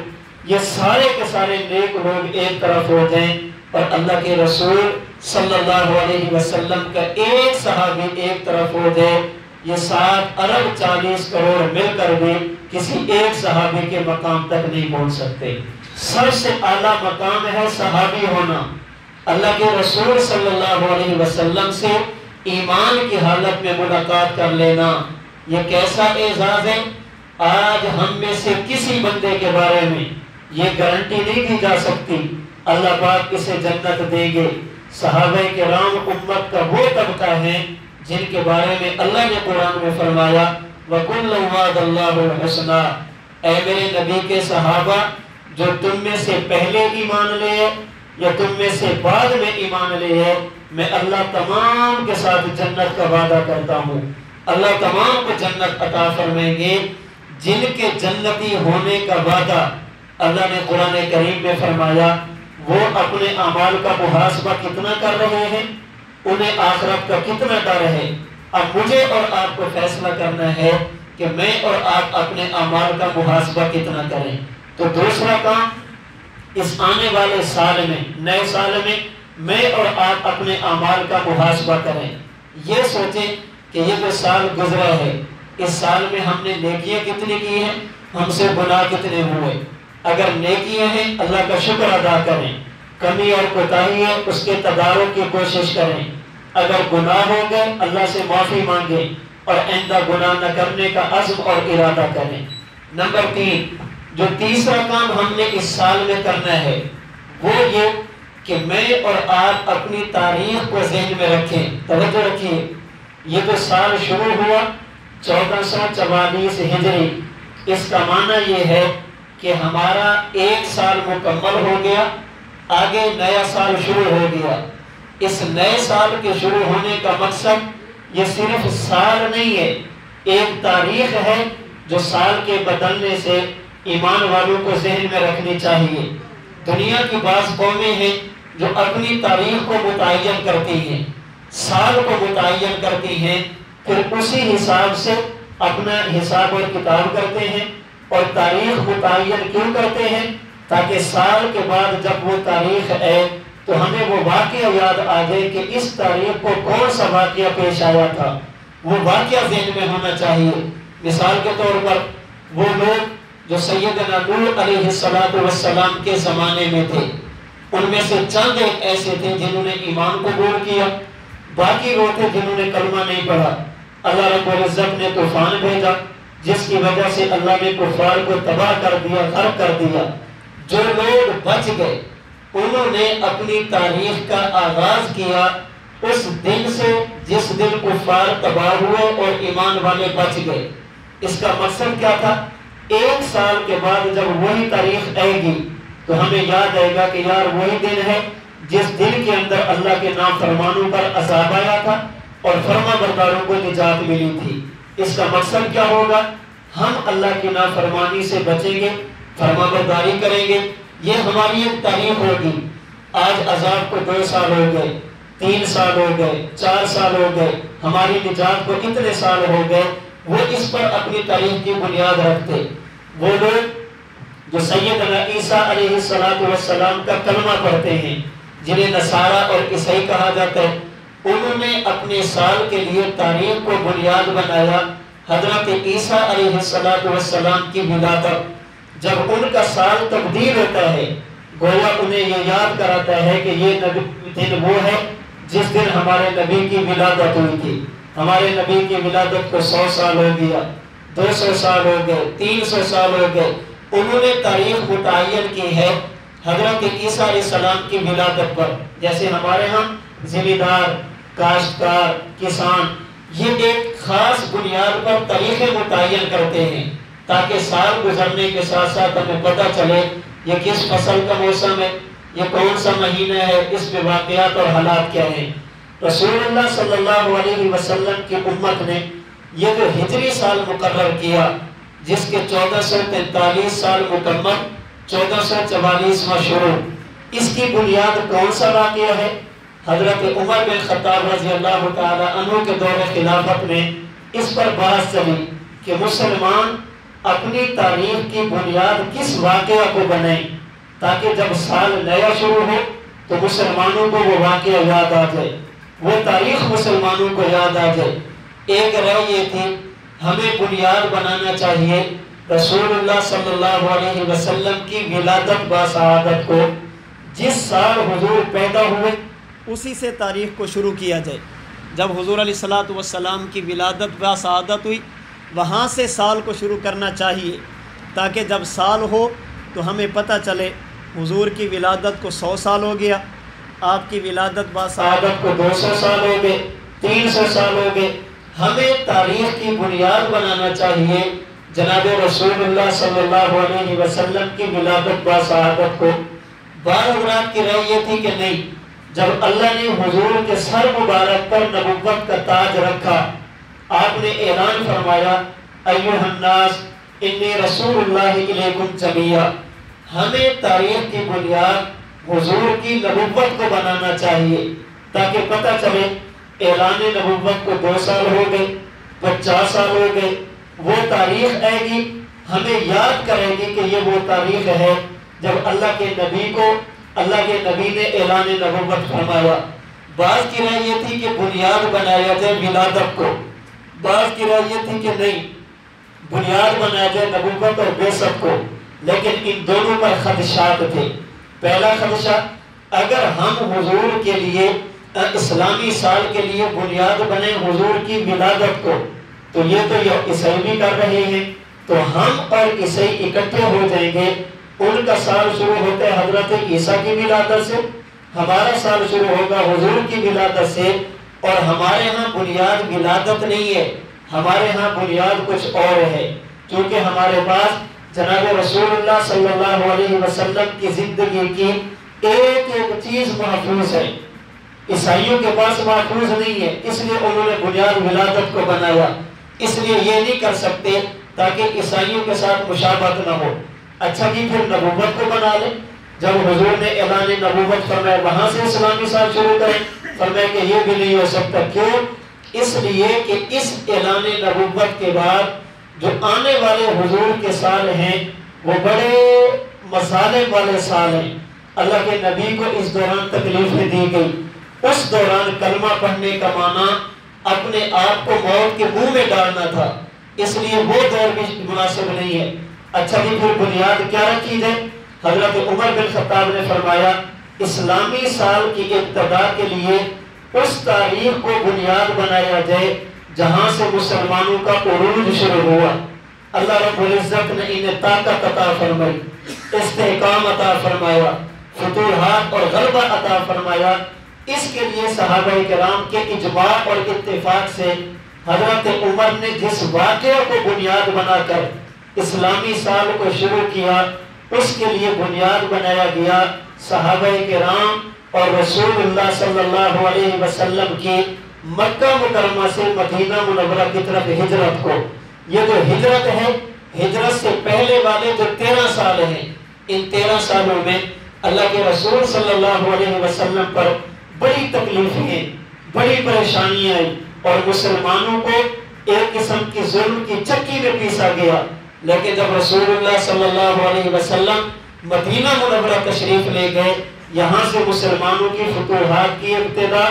یہ سارے کے سارے نیک لوگ ایک طرف ہو جائیں، اور اللہ کے رسول صلی اللہ علیہ وسلم کا ایک صحابی ایک طرف ہو جائے، یہ 7 ارب 40 کروڑ مل کر بھی کسی ایک صحابی کے مقام تک نہیں پہنچ سکتے۔ سب سے اعلیٰ مقام ہے صحابی ہونا، اللہ کے رسول صلی اللہ علیہ وسلم سے ایمان کی حالت میں ملاقات کر لینا، یہ کیسا اعزاز ہے۔ آج ہم میں سے کسی بندے کے بارے میں یہ گارنٹی نہیں دی جا سکتی اللہ پاک اسے جنت دیں گے۔ صحابہ کرام امت کا وہ طبقہ ہے جن کے بارے میں اللہ نے قرآن میں فرمایا وَكُلًّا وَعَدَ اللَّهُ الْحُسْنَىٰ، اے میرے نبی کے صحابہ جو تم میں سے پہلے ایمان لے یا تم میں سے بعد میں ایمان لے، میں اللہ تمام کے ساتھ جنت کا وعدہ کرتا ہوں، اللہ تمام کو جنت عطا فرمائیں گے۔ جن کے جنتی ہونے کا وعدہ اللہ نے قرآن کریم میں فرمایا، وہ اپنے اعمال کا محاسبہ کتنا کر رہے ہیں، انہیں آخرت کا کتنا ڈر ہے۔ اب مجھے اور آپ کو فیصلہ کرنا ہے کہ میں اور آپ اپنے اعمال کا محاسبہ کتنا کریں۔ تو دوسرا کام، اس آنے والے سال میں، نئے سال میں اور آپ اپنے اعمال کا محاسبہ کریں، یہ سوچیں کہ یہ جو سال گزرا ہے اس سال میں ہم نے نیکیاں کتنی کی ہیں، ہم سے گناہ کتنے ہوئے۔ اگر نیکیاں ہیں اللہ کا شکر ادا کریں، کمی اور کوتاہی ہے اس کے تدارک کی کوشش کریں، اگر گناہ ہو گئے اللہ سے معافی مانگیں اور آئندہ گناہ نہ کرنے کا عزم اور ارادہ کریں۔ نمبر 3، جو تیسرا کام ہم نے اس سال میں کرنا ہے وہ یہ کہ میں اور آپ اپنی تاریخ کو ذہن میں رکھیں۔ توجہ رکھیے، یہ جو سال شروع ہوا 1444 ہجری، اس کا معنی یہ ہے کہ ہمارا ایک سال مکمل ہو گیا، آگے نیا سال شروع ہو گیا۔ اس نئے سال کے شروع ہونے کا مقصد یہ صرف سال نہیں ہے، ایک تاریخ ہے جو سال کے بدلنے سے ایمان والوں کو ذہن میں رکھنی چاہیے۔ دنیا کی بعض قومیں ہیں جو اپنی تاریخ کو متعین کرتی ہیں، سال کو متعین کرتی ہیں، پھر اسی حساب سے اپنا حساب اور کتاب کرتے ہیں۔ اور تاریخ متعین کیوں کرتے ہیں؟ تاکہ سال کے بعد جب وہ تاریخ آئے تو ہمیں وہ واقعہ یاد آ جائے کہ اس تاریخ کو کون سا واقعہ پیش آیا تھا، وہ واقعہ ذہن میں ہونا چاہیے۔ مثال کے طور پر وہ لوگ جو سیدنا نوح علیہ السلام کے زمانے میں تھے، ان میں سے چند ایک ایسے تھے جنہوں نے ایمان قبول کیا، باقی وہ تھے جنہوں نے کلمہ نہیں پڑھا۔ اللہ رب العزت نے طوفان بھیجا جس کی وجہ سے اللہ نے کفار کو تباہ کر دیا، غرق کر دیا۔ جو لوگ بچ گئے انہوں نے اپنی تاریخ کا آغاز کیا اس دن سے جس دن کفار تباہ ہوئے اور ایمان والے بچ گئے۔ اس کا مقصد کیا تھا؟ ایک سال کے بعد جب وہی تاریخ آئے گی تو ہمیں یاد آئے گا کہ یار وہی دن ہے جس دن کے اندر اللہ کے نافرمانوں پر عذاب آیا تھا اور فرما برداروں کو نجات ملی تھی۔ اس کا مقصد کیا ہوگا؟ ہم اللہ کی نافرمانی سے بچیں گے، فرما برداری کریں گے، یہ ہماری ایک تاریخ ہوگی۔ آج عذاب کو 2 سال ہو گئے، 3 سال ہو گئے، 4 سال ہو گئے، ہماری نجات کو اتنے سال ہو گئے۔ وہ اس پر اپنی تاریخ کی بنیاد رکھتے۔ وہ لوگ جو سیدنا عیسیٰ علیہ السلام کا کلمہ پڑھتے ہیں، جنہیں نصارہ اور عیسائی کہا جاتا ہے، انہوں نے اپنے سال کے لیے تاریخ کو بنیاد بنایا حضرت عیسیٰ علیہ السلام کی ولادت۔ جب ان کا سال تبدیل ہوتا ہے گویا انہیں یہ یاد کراتا ہے کہ یہ دن وہ ہے جس دن ہمارے نبی کی ولادت ہوئی تھی۔ ہمارے نبی کی ولادت کو 100 سال ہو گیا، 200 سال ہو گئے، 300 سال ہو گئے۔ انہوں نے تاریخ متعین کی ہے حضرت عیسیٰ علیہ السلام کی ولادت پر۔ جیسے ہمارے ہاں زمیندار، کاشتکار، کسان یہ ایک خاص بنیاد پر تاریخیں متعین کرتے ہیں تاکہ سال گزرنے کے ساتھ ساتھ ہمیں پتہ چلے یہ کس فصل کا موسم ہے، یہ کون سا مہینہ ہے، اس میں واقعات اور حالات کیا ہیں۔ رسول اللہ صلی اللہ علیہ وسلم کی امت نے یہ جو ہجری سال مقرر کیا جس کے 1443 سال مکمل، 1444واں شروع، اس کی بنیاد کون سا واقعہ ہے؟ حضرت عمر بن خطاب رضی اللہ تعالی عنہ کے دور خلافت میں اس پر بحث چلی کہ مسلمان اپنی تاریخ کی بنیاد کس واقعہ کو بنائیں تاکہ جب سال نیا شروع ہو تو مسلمانوں کو وہ واقعہ یاد آ جائے، وہ تاریخ مسلمانوں کو یاد آ جائے۔ ایک رائے یہ تھی ہمیں بنیاد بنانا چاہیے رسول اللہ صلی اللہ علیہ وسلم کی ولادت باسعادت کو، جس سال حضور پیدا ہوئے اسی سے تاریخ کو شروع کیا جائے۔ جب حضور علیہ الصلوۃ والسلام کی ولادت باسعادت ہوئی وہاں سے سال کو شروع کرنا چاہیے تاکہ جب سال ہو تو ہمیں پتہ چلے حضور کی ولادت کو 100 سال ہو گیا، آپ کی ولادت باسعادت کو 200 سال ہو گئے، 300 سال ہو گئے۔ ہمیں تاریخ کی بنیاد بنانا چاہیے جناب رسول اللہ صلی اللہ علیہ وسلم کی ولادت باسعادت کو۔ بعض حضرات کی رائے یہ تھی کہ نہیں، جب اللہ نے حضور کے سر مبارک پر نبوت کا تاج رکھا، آپ نے اعلان فرمایا ایھا الناس انی رسول اللہ الیکم جمیعا، ہمیں تاریخ کی بنیاد حضور کی نبوت کو بنانا چاہیے تاکہ پتہ چلے اعلان نبوت کو 2 سال ہو گئے، 50 سال ہو گئے، وہ تاریخ آئے گی ہمیں یاد کرے گی کہ یہ وہ تاریخ ہے جب اللہ کے نبی کو اللہ کے نبی نے اعلان نبوت فرمایا۔ بعض کی رائے یہ تھی کہ بنیاد بنایا جائے ولادت کو، بعض کی رائے یہ تھی کہ نہیں، بنیاد بنایا جائے نبوت اور بعثت کو، لیکن ان دونوں پر خدشات تھے۔ پہلا خدشہ، اگر ہم حضور کے لیے اسلامی سال کے لیے بنیاد بنے حضور کی ولادت کو تو یہ عیسائی بھی کر رہے ہیں، تو ہم اور عیسائی اکٹھے ہو جائیں گے۔ ان کا سال شروع ہوتا ہے حضرت عیسیٰ کی ولادت سے، ہمارا سال شروع ہوگا حضور کی ولادت سے، اور ہمارے ہاں بنیاد ولادت نہیں ہے، ہمارے ہاں بنیاد کچھ اور ہے، کیونکہ ہمارے پاس جناب رسول اللہ صلی اللہ علیہ وسلم کی زندگی کی ایک ایک چیز محفوظ ہے، عیسائیوں کے پاس محفوظ نہیں ہے، اس لیے انہوں نے بنیاد ولادت کو بنایا۔ اس لیے یہ نہیں کر سکتے تاکہ عیسائیوں کے ساتھ مشابہت نہ ہو۔ اچھا جی، پھر نبوت کو بنا لیں، جب حضور نے اعلان نبوت فرمایا وہاں سے اسلامی سال شروع کریں، فرمایا کہ یہ بھی نہیں ہو سکتا۔ کیوں؟ اس لیے کہ اس اعلان نبوت کے بعد جو آنے والے حضور کے سال ہیں وہ بڑے مسالے والے سال ہیں۔ اللہ کے نبی کو اس دوران تکلیفیں دی گئی، اس دوران کلمہ پڑھنے کا معنی اپنے آپ کو موت کے منہ میں ڈالنا تھا، اس لیے وہ دور بھی مناسب نہیں ہے۔ اچھا جی، پھر بنیاد کیا رکھی جائے؟ حضرت عمر بن خطاب نے فرمایا اسلامی سال کی ابتدا کے لیے اس تاریخ کو بنیاد بنایا جائے جہاں سے مسلمانوں کا عروج شروع ہوا۔ اللہ رب العزت نے انہیں طاقت عطا فرمائی، استحکام عطا فرمایا، فتوحات اور غلبہ عطا فرمایا۔ اس کے لیے صحابہ کرام کے اجماع اور اتفاق سے حضرت عمر نے جس واقعہ کو بنیاد بنا کر اسلامی سال کو شروع کیا، اس کے لیے بنیاد بنایا گیا صحابہ کرام اور رسول اللہ صلی اللہ علیہ وسلم کی مکہ مکرمہ سے مدینہ منورہ کی طرف ہجرت کو۔ یہ جو ہجرت ہے، ہجرت سے پہلے والے جو 13 سال ہیں، ان 13 سالوں میں اللہ کے رسول صلی اللہ علیہ وسلم پر بڑی تکلیفیں، بڑی پریشانیاں آئی، اور مسلمانوں کو ایک قسم کی ظلم کی چکی میں پیسا گیا۔ لیکن جب رسول اللہ صلی اللہ علیہ وسلم مدینہ منورہ تشریف لے گئے، یہاں سے مسلمانوں کی فتوحات کی ابتدا،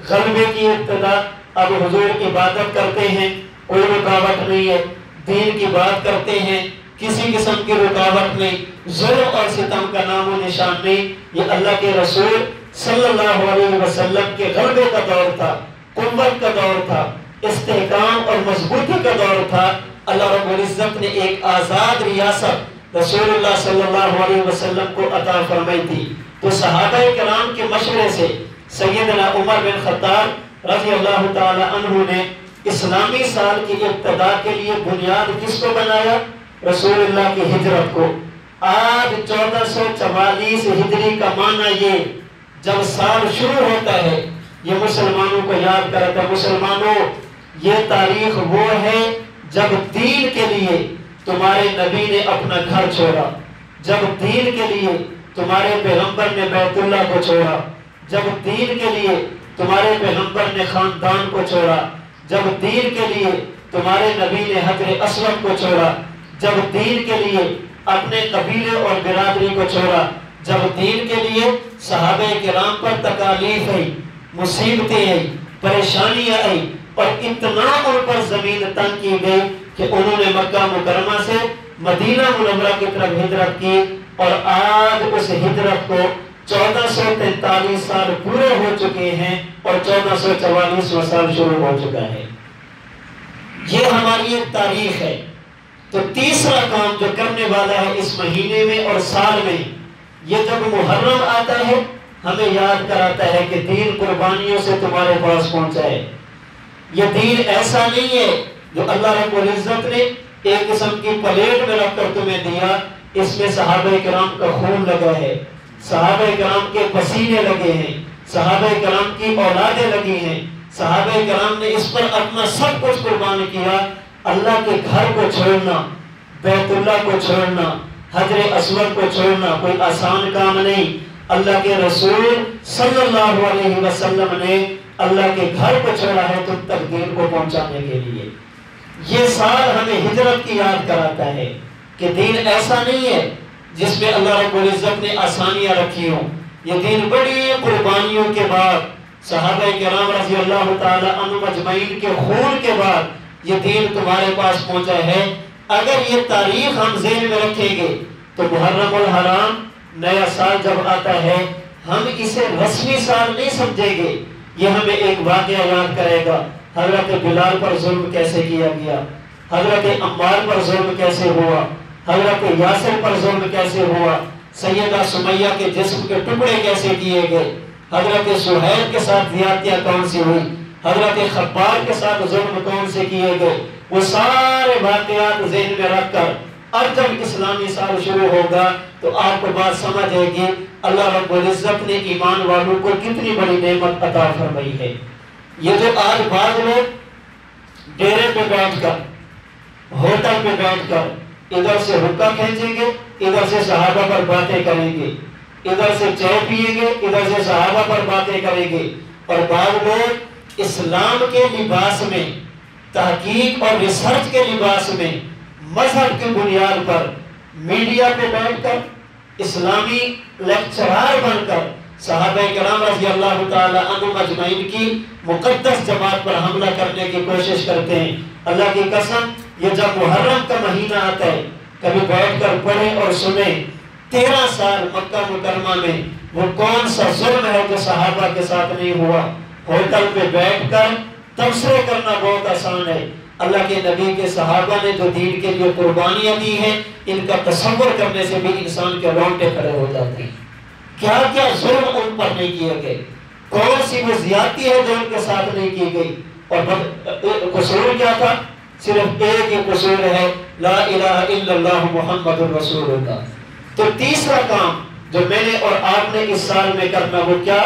غلبے کی ابتدا۔ اب حضور عبادت کرتے ہیں، کوئی رکاوٹ نہیں ہے، دین کی بات کرتے ہیں، کسی قسم کی رکاوٹ نہیں، ظلم اور ستم کا نام و نشان نہیں۔ یہ اللہ کے رسول صلی اللہ علیہ وسلم کے غلبے کا دور تھا، قوت کا دور تھا، استحکام اور مضبوطی کا دور تھا۔ اللہ رب العزت نے ایک آزاد ریاست رسول اللہ صلی اللہ علیہ وسلم کو عطا فرمائی تھی۔ تو صحابہ کرام کے مشورے سے سیدنا عمر بن خطاب رضی اللہ تعالی عنہ نے اسلامی سال کی ابتدا کے لیے بنیاد کس کو بنایا؟ رسول اللہ کی ہجرت کو۔ آج 1444 ہجری کا معنی یہ جب سال شروع ہوتا ہے، یہ مسلمانوں کو یاد کرتا ہے۔ مسلمانوں، یہ تاریخ وہ ہے جب دین کے لیے تمہارے نبی نے اپنا گھر چھوڑا، جب دین کے لیے تمہارے پیغمبر نے بیت اللہ کو چھوڑا، جب دین کے لیے تمہارے پیغمبر نے خاندان کو چھوڑا، جب دین کے لیے تمہارے نبی نے حجر اسود کو چھوڑا، جب دین کے لیے اپنے قبیلے اور برادری کو چھوڑا، جب دین کے لیے صحابہ کرام پر تکالیف آئی، مصیبتیں آئی، پریشانیاں آئی، اور اتنا ان پر زمین تنگ کی گئی کہ انہوں نے مکہ مکرمہ سے مدینہ منورہ کی طرف ہجرت کی، اور آج اس ہجرت کو 1443 سال پورے ہو چکے ہیں اور 1444واں سال شروع ہو چکا ہے۔ یہ ہماری ایک تاریخ ہے۔ تو تیسرا کام جو کرنے والا ہے اس مہینے میں اور سال میں، یہ جب محرم آتا ہے ہمیں یاد کراتا ہے کہ دین قربانیوں سے تمہارے پاس پہنچا ہے۔ یہ دین ایسا نہیں ہے جو اللہ رب العزت نے ایک قسم کی پلیٹ میں رکھ کر تمہیں دیا، اس میں صحابہ کرام کا خون لگا ہے، صحابہ کرام کے پسینے لگے ہیں، صحابہ کرام کی اولادیں لگی ہیں، صحابہ کرام نے اس پر اپنا سب کچھ قربان کیا۔ اللہ کے گھر کو چھوڑنا، بیت اللہ کو چھوڑنا، حجر اسود کو چھوڑنا کوئی آسان کام نہیں۔ اللہ کے رسول صلی اللہ علیہ وسلم نے اللہ کے گھر کو چھوڑا ہے تم تک دین کو پہنچانے کے لیے۔ یہ سال ہمیں ہجرت کی یاد کراتا ہے کہ دین ایسا نہیں ہے جس میں اللہ رب العزت نے آسانیاں رکھی ہوں۔ یہ دین بڑی قربانیوں کے بعد، صحابہ کرام رضی اللہ تعالی عنہم اجمعین کے خون کے بعد یہ دین تمہارے پاس پہنچا ہے۔ اگر یہ تاریخ ہم ذہن میں رکھیں گے تو محرم الحرام نیا سال جب آتا ہے ہم اسے رسمی سال نہیں سمجھیں گے، یہ ہمیں ایک واقعہ یاد کرے گا۔ حضرت بلال پر ظلم کیسے کیا گیا، حضرت عمار پر ظلم کیسے ہوا، حضرت یاسر پر ظلم کیسے ہوا، سیدہ سمیہ کے جسم کے ٹکڑے کیسے کیے گئے، حضرت سہیل کے ساتھ زیادتیاں کون سی ہوئی، حضرت خباب کے ساتھ ظلم کون سے کیے گئے، وہ سارے واقعات ذہن میں رکھ کر اب جب اسلامی سال شروع ہوگا تو آپ کو بات سمجھ آئے گی اللہ رب العزت نے ایمان والوں کو کتنی بڑی نعمت عطا فرمائی ہے۔ یہ جو آج بعض لوگ ڈیرے پہ بیٹھ کر، ہوٹل پہ بیٹھ کر ادھر سے حقہ کھینچیں گے، ادھر سے صحابہ پر باتیں کریں گے، ادھر سے چائے پیئیں گے، ادھر سے صحابہ پر باتیں کریں گے، اور بعض لوگ اسلام کے لباس میں، تحقیق اور ریسرچ کے لباس میں، مذہب کی بنیاد پر میڈیا پہ بیٹھ کر اسلامی لیکچرار بن کر صحابہ کرام رضی اللہ تعالی عنہم اجمعین کی مقدس جماعت پر حملہ کرنے کی کوشش کرتے ہیں۔ اللہ کی قسم یہ جب محرم کا مہینہ آتا ہے کبھی بیٹھ کر پڑھیں اور سنیں 13 سال مکہ مکرمہ میں وہ کون سا ظلم ہے جو صحابہ کے ساتھ نہیں ہوا۔ ہوٹل پہ بیٹھ کر تبصرے کرنا بہت آسان ہے، اللہ کے نبی کے صحابہ نے جو دین کے لیے قربانیاں دی ہیں ان کا تصور کرنے سے بھی انسان کے رونگٹے کھڑے ہو جاتے ہیں۔ کیا کیا ظلم ان پر نہیں کیے گئے، کون سی وہ زیادتی ہے جو ان کے ساتھ نہیں کی گئی، اور قصور کیا تھا؟ صرف ایک ہی قصور ہے، لا الہ الا اللہ محمد رسول اللہ۔ تو تیسرا کام جو میں نے اور آپ نے اس سال میں کرنا وہ کیا؟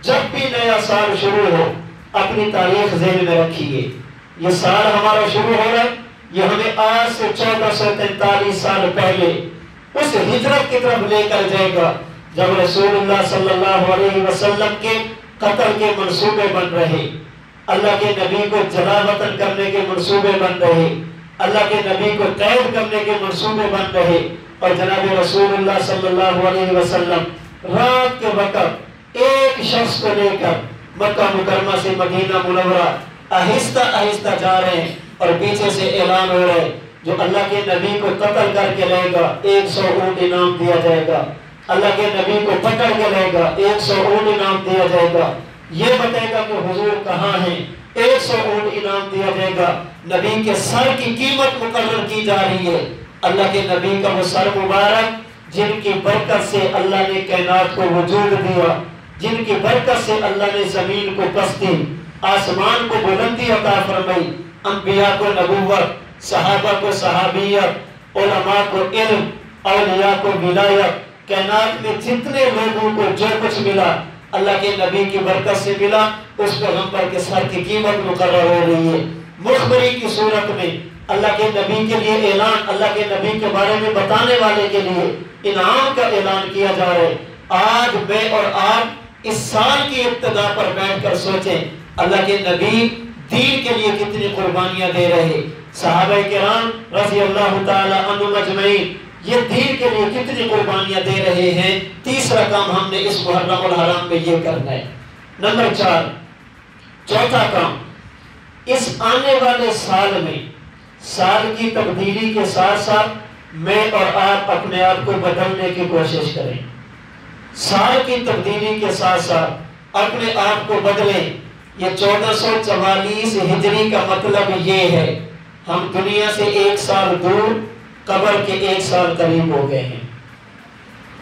جب بھی نیا سال شروع ہو اپنی تاریخ ذہن میں رکھیے۔ یہ سال ہمارا شروع ہو رہا ہے، یہ ہمیں آج سے 1443 سال پہلے اس ہجرت کی طرف لے کر جائے گا جب رسول اللہ صلی اللہ علیہ وسلم کے قتل کے منصوبے بن رہے، اللہ کے نبی کو جلا وطن کرنے کے منصوبے بن رہے، اللہ کے نبی کو قید کرنے کے منصوبے بن رہے، اور جناب رسول اللہ صلی اللہ علیہ وسلم رات کے وقت ایک شخص کو لے کر مکہ مکرمہ سے مدینہ منورہ آہستہ آہستہ جا رہے ہیں، اور پیچھے سے اعلان ہو رہا ہے جو اللہ کے نبی کو قتل کر کے لے گا 100 اونٹ انعام دیا جائے گا، اللہ کے نبی کو پکڑ کے لے گا 100 اونٹ انعام دیا جائے گا، یہ بتائے گا کہ حضور کہاں ہیں، 100 اونٹ انعام دیا جائے گا، نبی کے سر کی قیمت مقرر کی جا رہی ہے، اللہ کے نبی کا وہ سر مبارک جن کی برکت سے اللہ نے کائنات کو وجود دیا، جن کی برکت سے اللہ نے زمین کو پستی، آسمان کو بلندی عطا فرمائی، انبیاء کو نبوت، صحابہ کو صحابیت، علماء کو علم، اولیاء کو ولایت، کائنات میں جتنے لوگوں کو جو کچھ ملا اللہ کے نبی کی برکت سے ملا، اس پیغمبر کے سر کی قیمت مقرر ہو رہی ہے۔ مخبری کی صورت میں اللہ کے نبی کے لیے اعلان، اللہ کے نبی کے بارے میں بتانے والے کے لیے انعام کا اعلان کیا جا رہا ہے۔ آج میں اور آپ اس سال کی ابتدا پر بیٹھ کر سوچیں اللہ کے نبی دین کے لیے کتنی قربانیاں دے رہے، صحابہ کرام رضی اللہ تعالی عنہم اجمعین یہ دین کے لیے کتنی قربانیاں دے رہے ہیں۔ تیسرا کام ہم نے اس محرم الحرام میں یہ کرنا ہے۔ نمبر 4، چوتھا کام، اس آنے والے سال میں سال کی تبدیلی کے ساتھ ساتھ میں اور آپ اپنے آپ کو بدلنے کی کوشش کریں۔ سال کی تبدیلی کے ساتھ ساتھ اپنے آپ کو بدلیں۔ یہ 1444 ہجری کا مطلب یہ ہے ہم دنیا سے 1 سال دور، قبر کے 1 سال قریب ہو گئے ہیں۔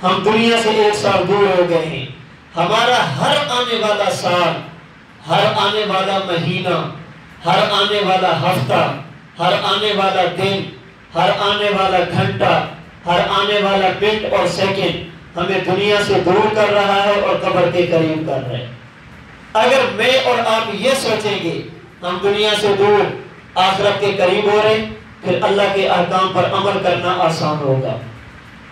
ہم دنیا سے 1 سال دور ہو گئے ہیں۔ ہمارا ہر آنے والا سال، ہر آنے والا مہینہ، ہر آنے والا ہفتہ، ہر آنے والا دن، ہر آنے والا گھنٹہ، ہر آنے والا منٹ اور سیکنڈ ہمیں دنیا سے دور کر رہا ہے اور قبر کے قریب کر رہا ہے۔ اگر میں اور آپ یہ سوچیں گے ہم دنیا سے دور آخرت کے قریب ہو رہے، پھر اللہ کے احکام پر عمل کرنا آسان ہوگا۔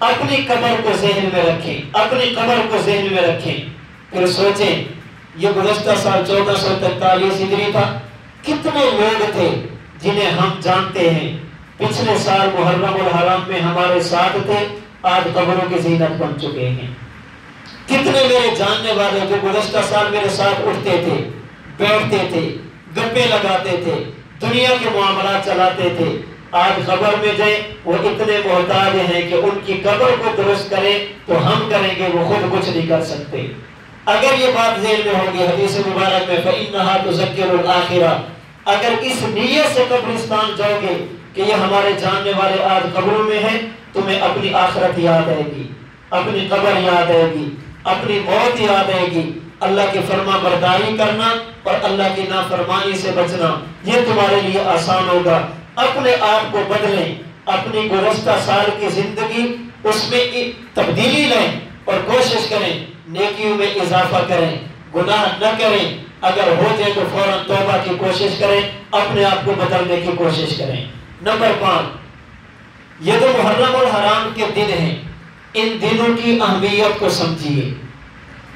اپنی قبر کو ذہن میں رکھیں، اپنی قبر کو ذہن میں رکھیں، پھر سوچیں یہ گزشتہ سال 1443 ہجری تھا، کتنے لوگ تھے جنہیں ہم جانتے ہیں پچھلے سال محرم الحرام میں ہمارے ساتھ تھے، آج قبروں کی زینت بن چکے ہیں۔ کتنے میرے جاننے والے جو گزشتہ سال میرے ساتھ اٹھتے تھے، بیٹھتے تھے، گپے لگاتے تھے، دنیا کے معاملات چلاتے تھے، آج قبر میں جائیں وہ اتنے محتاج ہیں کہ ان کی قبر کو درست کریں تو ہم کریں گے، وہ خود کچھ نہیں کر سکتے۔ اگر یہ بات ذہن میں ہوگی حدیث مبارک میں فَإِنَّهَا تُذَكِّرُ الْآخِرَةَ، اگر اس نیت سے قبرستان جاؤ گے کہ یہ ہمارے جاننے والے آج قبروں میں ہیں، تمہیں اپنی آخرت یاد آئے گی، اپنی قبر یاد آئے گی، اپنی موت یاد آئے گی، اللہ کی فرما برداری کرنا اور اللہ کی نافرمانی سے بچنا یہ تمہارے لیے آسان ہوگا۔ اپنے آپ کو بدلیں، اپنی گزشتہ سال کی زندگی اس میں تبدیلی لیں اور کوشش کریں نیکیوں میں اضافہ کریں، گناہ نہ کریں، اگر ہو جائے تو فوراً توبہ کی کوشش کریں، اپنے آپ کو بدلنے کی کوشش کریں۔ نمبر 5، یہ جو محرم الحرام کے دن ہیں ان دنوں کی اہمیت کو سمجھیے،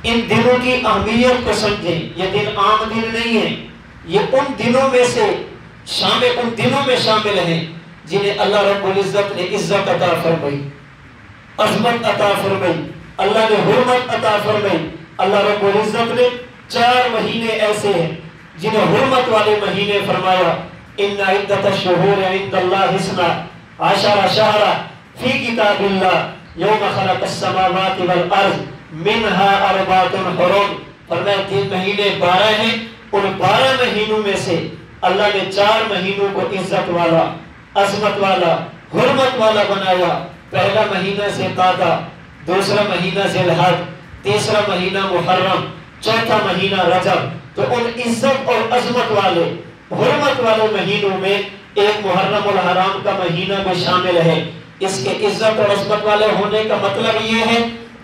ان دنوں کی اہمیت کو سمجھیں۔ یہ دن عام دن نہیں ہے، یہ ان دنوں میں سے ان دنوں میں شامل ہیں جنہیں اللہ رب العزت نے عزت عطا فرمائی، عظمت عطا فرمائی، اللہ نے حرمت عطا فرمائی۔ اللہ رب العزت نے 4 مہینے ایسے ہیں جنہیں حرمت والے مہینے فرمایا، ان عدت الشہور عند اللہ 12 شہرا فی کتاب اللہ یوم خلق السماوات والارض منها 4 حرم، فرمایا 3 مہینے 12 ہیں، ان 12 مہینوں میں سے اللہ نے 4 مہینوں کو عزت والا، عظمت والا، حرمت والا بنایا۔ پہلا مہینہ ذوالقعدہ، دوسرا مہینہ ذی الحج، تیسرا مہینہ محرم، چوتھا مہینہ رجب۔ تو ان عزت اور عظمت والے، حرمت والے مہینوں میں ایک محرم الحرام کا مہینہ بھی شامل ہے۔ اس کے عزت اور عظمت والے ہونے کا مطلب یہ ہے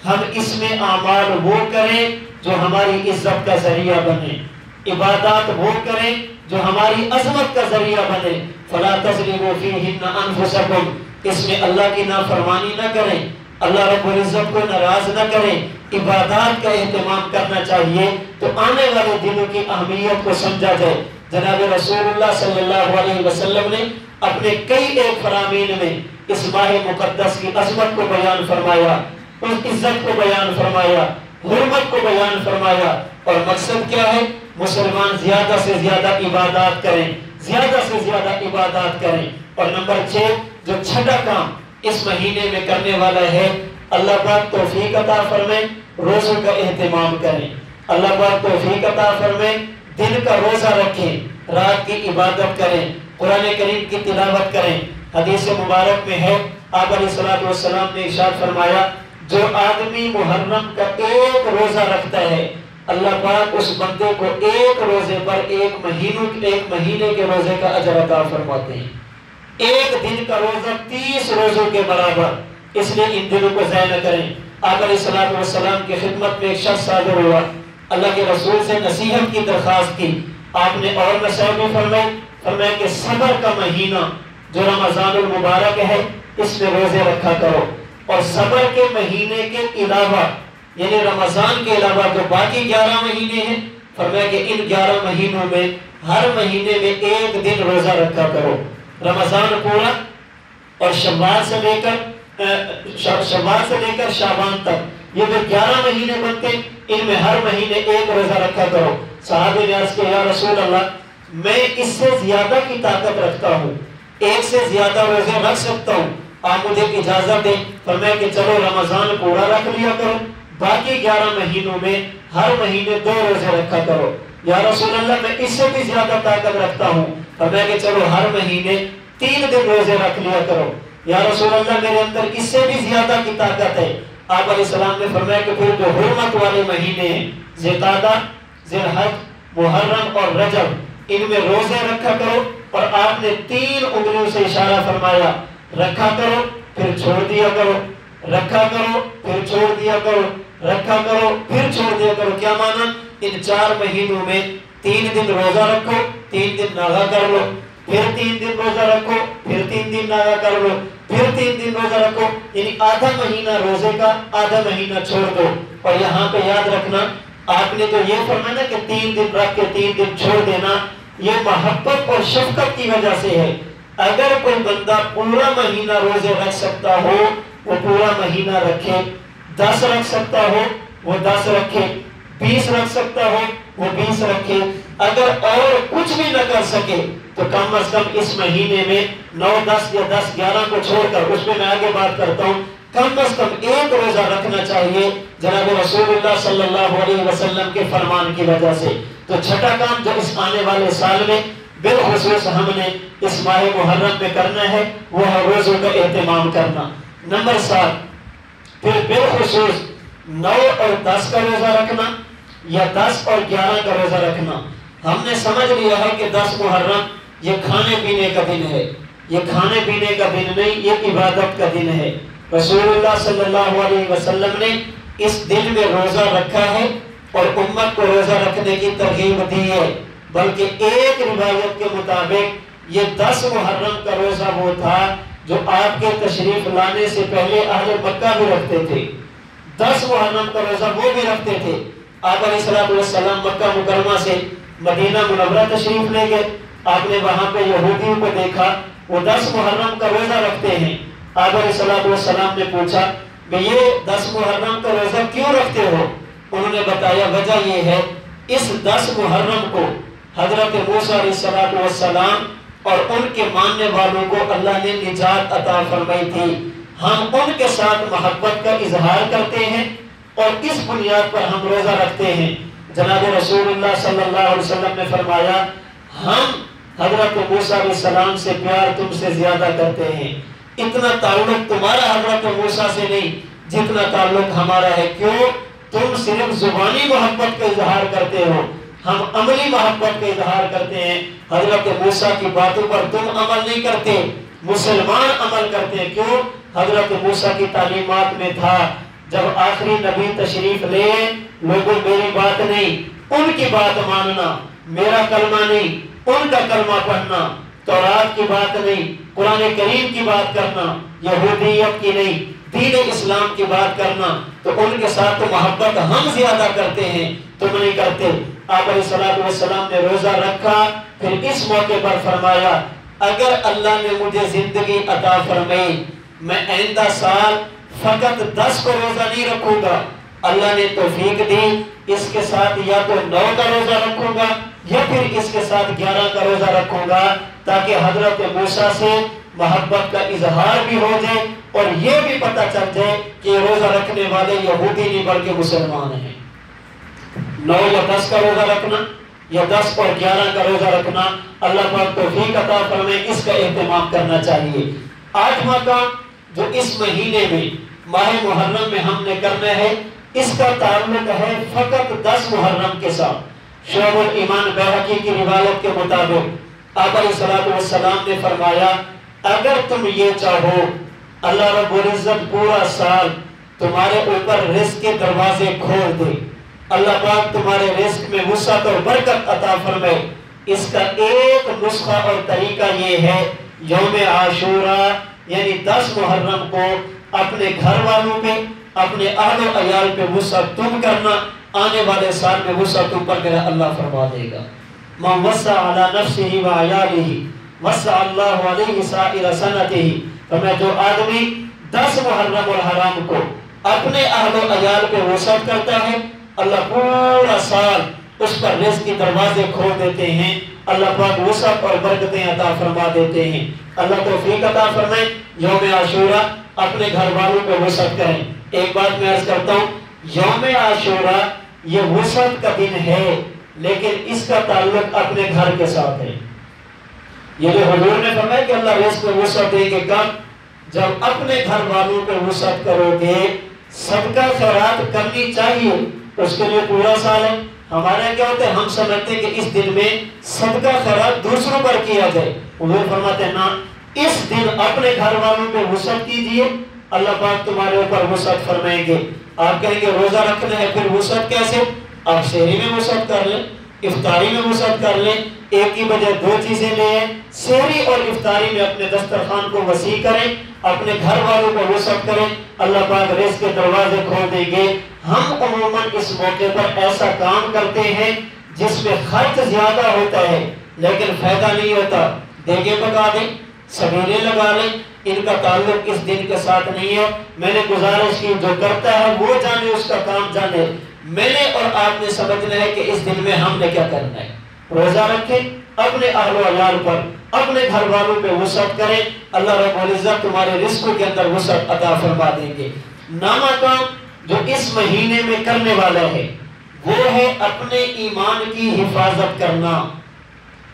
ہم اس میں اعمال وہ کریں جو ہماری عزت کا ذریعہ بنے، عبادات وہ کریں جو ہماری عظمت کا ذریعہ بنے۔ فَلَا تَظْلِمُوا فِيهِنَّ أَنفُسَكُمْ، اس میں اللہ کی نافرمانی نہ کریں، اللہ رب العزت کو ناراض نہ کریں، عبادات کا اہتمام کرنا چاہیے تو آنے والے دنوں کی اہمیت کو سمجھا جائے۔ جناب رسول اللہ صلی اللہ علیہ وسلم نے اپنے کئی ایک فرامین میں اس ماہ مقدس کی عظمت کو بیان فرمایا، اس عزت کو بیان فرمایا، حرمت کو بیان فرمایا، اور مقصد کیا ہے؟ مسلمان زیادہ سے زیادہ عبادات کریں، زیادہ سے زیادہ عبادات کریں۔ اور نمبر 6 جو چھٹا کام اس مہینے میں کرنے والا ہے، اللہ پاک توفیق عطا فرمائے روزوں کا اہتمام کریں، اللہ پاک توفیق عطا فرمائے دن کا روزہ رکھیں، رات کی عبادت کریں، قرآن کریم کی تلاوت کریں۔ حدیث مبارک میں ہے آپ علیہ السلام نے ارشاد فرمایا جو آدمی محرم کا ایک روزہ رکھتا ہے اللہ پاک اس بندے کو ایک روزے پر ایک مہینے کے روزے کا اجر عطا فرماتے ہیں۔ ایک دن کا روزہ 30 روزوں کے برابر، اس لیے ان دنوں کو ضائع نہ کریں۔ آپ علیہ السلام کی خدمت میں ایک شخص حاضر ہوا، اللہ کے رسول سے نصیحت کی درخواست کی. آپ نے اور نصیحت بھی فرمایا کہ صبر کا مہینہ جو رمضان المبارک ہے اس میں روزے رکھا کرو، اور صبر کے مہینے کے علاوہ یعنی رمضان کے علاوہ جو باقی 11 مہینے ہیں، فرمایا کہ ان 11 مہینوں میں ہر مہینے میں ایک دن روزہ رکھا کرو. رمضان پورا اور شوال سے لے کر شعبان تک یہ جو 11 مہینے بنتے ہیں ان میں ہر مہینے ایک روزہ رکھا کرو. صحابہ نے عرض کیا یا رسول اللہ میں اس سے زیادہ کی طاقت رکھتا ہوں، ایک سے زیادہ روزے رکھ سکتا ہوں، آپ مجھے اجازت دیں. فرمایا کہ چلو رمضان پورا رکھ لیا کرو، باقی 11 مہینوں میں ہر مہینے 2 روزے رکھا کرو. یا رسول اللہ میں اس سے بھی زیادہ طاقت رکھتا ہوں. فرمایا کہ چلو ہر مہینے 3 دن روزے رکھ لیا کرو. یا رسول اللہ میرے اندر اس سے بھی زیادہ کی طاقت ہے. آپ علیہ السلام نے فرمایا کہ پھر جو حرمت والے مہینے ہیں ذوالقعدہ، ذوالحج، محرم اور رجب ان میں روزے رکھا کرو. اور آپ نے 3 انگلیوں سے اشارہ فرمایا، رکھا کرو پھر چھوڑ دیا کرو، رکھا کرو پھر چھوڑ دیا کرو، رکھا کرو پھر چھوڑ دیا کرو. کیا مانا؟ ان 4 مہینوں میں 3 دن روزہ رکھو، 3 دن ناغا کر لو، پھر 3 دن روزہ رکھو، پھر 3 دن ناغا کر لو، پھر 3 دن روزہ رکھو. یعنی آدھا مہینہ روزے کا، آدھا مہینہ چھوڑ دو. اور یہاں پہ یاد رکھنا آپ نے جو یہ فرمایا نا کہ 3 دن رکھ کے 3 دن چھوڑ دینا، یہ محبت اور شفقت کی وجہ سے ہے. اگر کوئی بندہ پورا مہینہ روزے رکھ سکتا ہو وہ پورا مہینہ رکھے، 10 رکھ سکتا ہو وہ 10 رکھے، 20 رکھ سکتا ہو وہ 20 رکھے. اگر اور کچھ بھی نہ کر سکے تو کم از کم اس مہینے میں 9، 10 یا 10، 11 کو چھوڑ کر، اس میں آگے بات کرتا ہوں، کم از کم ایک روزہ رکھنا چاہیے جناب رسول اللہ صلی اللہ علیہ وسلم کے فرمان کی وجہ سے. تو چھٹا کام جو اس آنے والے سال میں بالخصوص ہم نے اس ماہ محرم میں کرنا ہے وہ ہے روزوں کا اہتمام کرنا. نمبر 7 پھر بالخصوص 9 اور 10 کا روزہ رکھنا یا 10 اور 11 کا روزہ رکھنا. ہم نے سمجھ لیا ہے کہ 10 محرم یہ کھانے پینے کا دن ہے، یہ کھانے پینے کا دن نہیں، یہ عبادت کا دن ہے. رسول اللہ صلی اللہ علیہ وسلم نے اس دن میں روزہ رکھا ہے اور امت کو روزہ رکھنے کی ترغیب دی ہے. بلکہ ایک روایت کے مطابق یہ 10 محرم کا روزہ وہ تھا جو آپ کے تشریف لانے سے پہلے اہل مکہ بھی رکھتے تھے. 10 محرم کا روزہ وہ بھی رکھتے تھے. آپ علیہ السلام مکہ مکرمہ سے مدینہ منورہ تشریف لے گئے. آپ نے وہاں پہ یہودیوں کو دیکھا وہ 10 محرم کا روزہ رکھتے ہیں. آپ علیہ السلام نے پوچھا کہ یہ 10 محرم کا روزہ کیوں رکھتے ہو؟ انہوں نے بتایا وجہ یہ ہے اس 10 محرم کو حضرت موسیٰ علیہ السلام اور ان کے ماننے والوں کو اللہ نے نجات عطا فرمائی تھی. ہم ان کے ساتھ محبت کا اظہار کرتے ہیں اور اس بنیاد پر ہم روزہ رکھتے ہیں. جناب رسول اللہ صلی اللہ علیہ وسلم نے فرمایا ہم حضرت موسیٰ علیہ السلام سے پیار تم سے زیادہ کرتے ہیں. اتنا تعلق تمہارا حضرت موسیٰ سے نہیں جتنا تعلق ہمارا ہے. کیوں؟ تم صرف زبانی محبت کا اظہار کرتے ہو، ہم عملی محبت کا اظہار کرتے ہیں. حضرت موسیٰ کی باتوں پر تم عمل نہیں کرتے، مسلمان عمل کرتے ہیں. کیوں؟ حضرت موسیٰ کی تعلیمات میں تھا جب آخری نبی تشریف لے لوگوں میری بات نہیں ان کی بات ماننا، میرا کلمہ نہیں ان کا کلمہ پڑھنا، تورات کی بات نہیں قرآن کریم کی بات کرنا، یہودیت کی نہیں دین اسلام کی بات کرنا. تو ان کے ساتھ تو محبت ہم زیادہ کرتے ہیں، تم نہیں کرتے. آپ علیہ السلام نے روزہ رکھا، پھر اس موقع پر فرمایا اگر اللہ نے مجھے زندگی عطا فرمائی میں آئندہ سال فقط 10 کو روزہ نہیں رکھوں گا. اللہ نے توفیق دی اس کے ساتھ یا تو 9 کا روزہ رکھوں گا یا پھر اس کے ساتھ 11 کا روزہ رکھوں گا تاکہ حضرت موسیٰ سے محبت کا اظہار بھی ہو جائے اور یہ بھی پتہ چل جائے کہ روزہ رکھنے والے یہودی نہیں بلکہ مسلمان ہیں. 9 یا 10 کا روزہ رکھنا یا 10 اور 11 کا روزہ رکھنا اللہ پاک توفیق عطا فرمائے، اس کا اہتمام کرنا چاہیے. 8واں کام جو اس مہینے میں ماہ محرم میں ہم نے کرنا ہے اس کا تعلق ہے فقط 10 محرم کے ساتھ. شعب الایمان بیہقی کی روایت کے مطابق آپ علیہ السلام نے فرمایا اگر تم یہ چاہو اللہ رب العزت پورا سال تمہارے اوپر رزق کے دروازے کھول دے، اللہ پاک تمہارے رزق میں وسعت اور برکت عطا فرمائے۔ اس کا ایک نسخہ اور طریقہ یہ ہے، یوم عاشوراء یعنی 10 محرم کو اپنے گھر والوں پہ، اپنے اہل و عیال پہ وسعت تم کرنا، آنے والے سال میں وسعت تم پر میرا اللہ فرما دے گا۔ من وسع علی نفسہ و عیالہ وسع اللہ علیہ سائر سنتہ، فرمایا جو آدمی 10 محرم الحرام کو اپنے اہل و عیال پہ وسعت کرتا ہے، اللہ پورا سال اس پر رزق کے دروازے کھول دیتے ہیں، اللہ پاک وسعت اور برکتیں عطا فرما دیتے ہیں۔ اللہ توفیق عطا فرمائے، یوم عاشوراء اپنے گھر والوں پہ وسعت کریں۔ ایک بات میں عرض کرتا ہوں، یوم عاشوراء یہ وسعت کا دن ہے، لیکن اس کا تعلق اپنے گھر کے ساتھ ہے۔ یہ جو حضور نے فرمایا کہ اللہ رزق میں وسعت دے گے کب؟ جب اپنے گھر والوں پہ وسعت کرو گے۔ صدقہ خیرات کرنی چاہیے، اس کے لیے پورا سال ہے۔ ہمارے کیا ہوتا ہے، ہم سمجھتے ہیں کہ اس دن میں صدقہ خیرات دوسروں پر کیا جائے۔ حضور فرماتے ہیں نا، اس دن اپنے گھر والوں پہ وسعت کیجئے، اللہ پاک تمہارے اوپر وسعت فرمائیں گے۔ آپ کہیں گے روزہ رکھنا ہے، پھر وسعت کیسے؟ آپ سحری میں وسعت کر لیں، افطاری میں وسعت کر لیں، ایک کی بجائے 2 چیزیں لے آئیں۔ سحری اور افطاری میں اپنے دسترخوان کو وسیع کریں، اپنے گھر والوں کو وسعت کریں، اللہ پاک رزق کے دروازے کھول دیں گے۔ ہم عموماً اس موقع پر ایسا کام کرتے ہیں جس میں خرچ زیادہ ہوتا ہے لیکن فائدہ نہیں ہوتا۔ دیگیں پکا دیں، سبیلے لگا لیں، ان کا تعلق اس دن کے ساتھ نہیں ہے۔ میں نے گزارش کی، جو کرتا ہے وہ جانے، اس کا کام جانے۔ میں نے اور آپ نے سمجھنا ہے کہ اس دن میں ہم نے کیا کرنا ہے۔ روزہ رکھیں، اپنے اہل و عیال پر، اپنے گھر والوں پہ وسعت کریں، اللہ رب العزت تمہارے رزقوں کے اندر وسعت عطا فرما دیں گے۔ نامہ کام جو اس مہینے میں کرنے والا ہے وہ ہے اپنے ایمان کی حفاظت کرنا،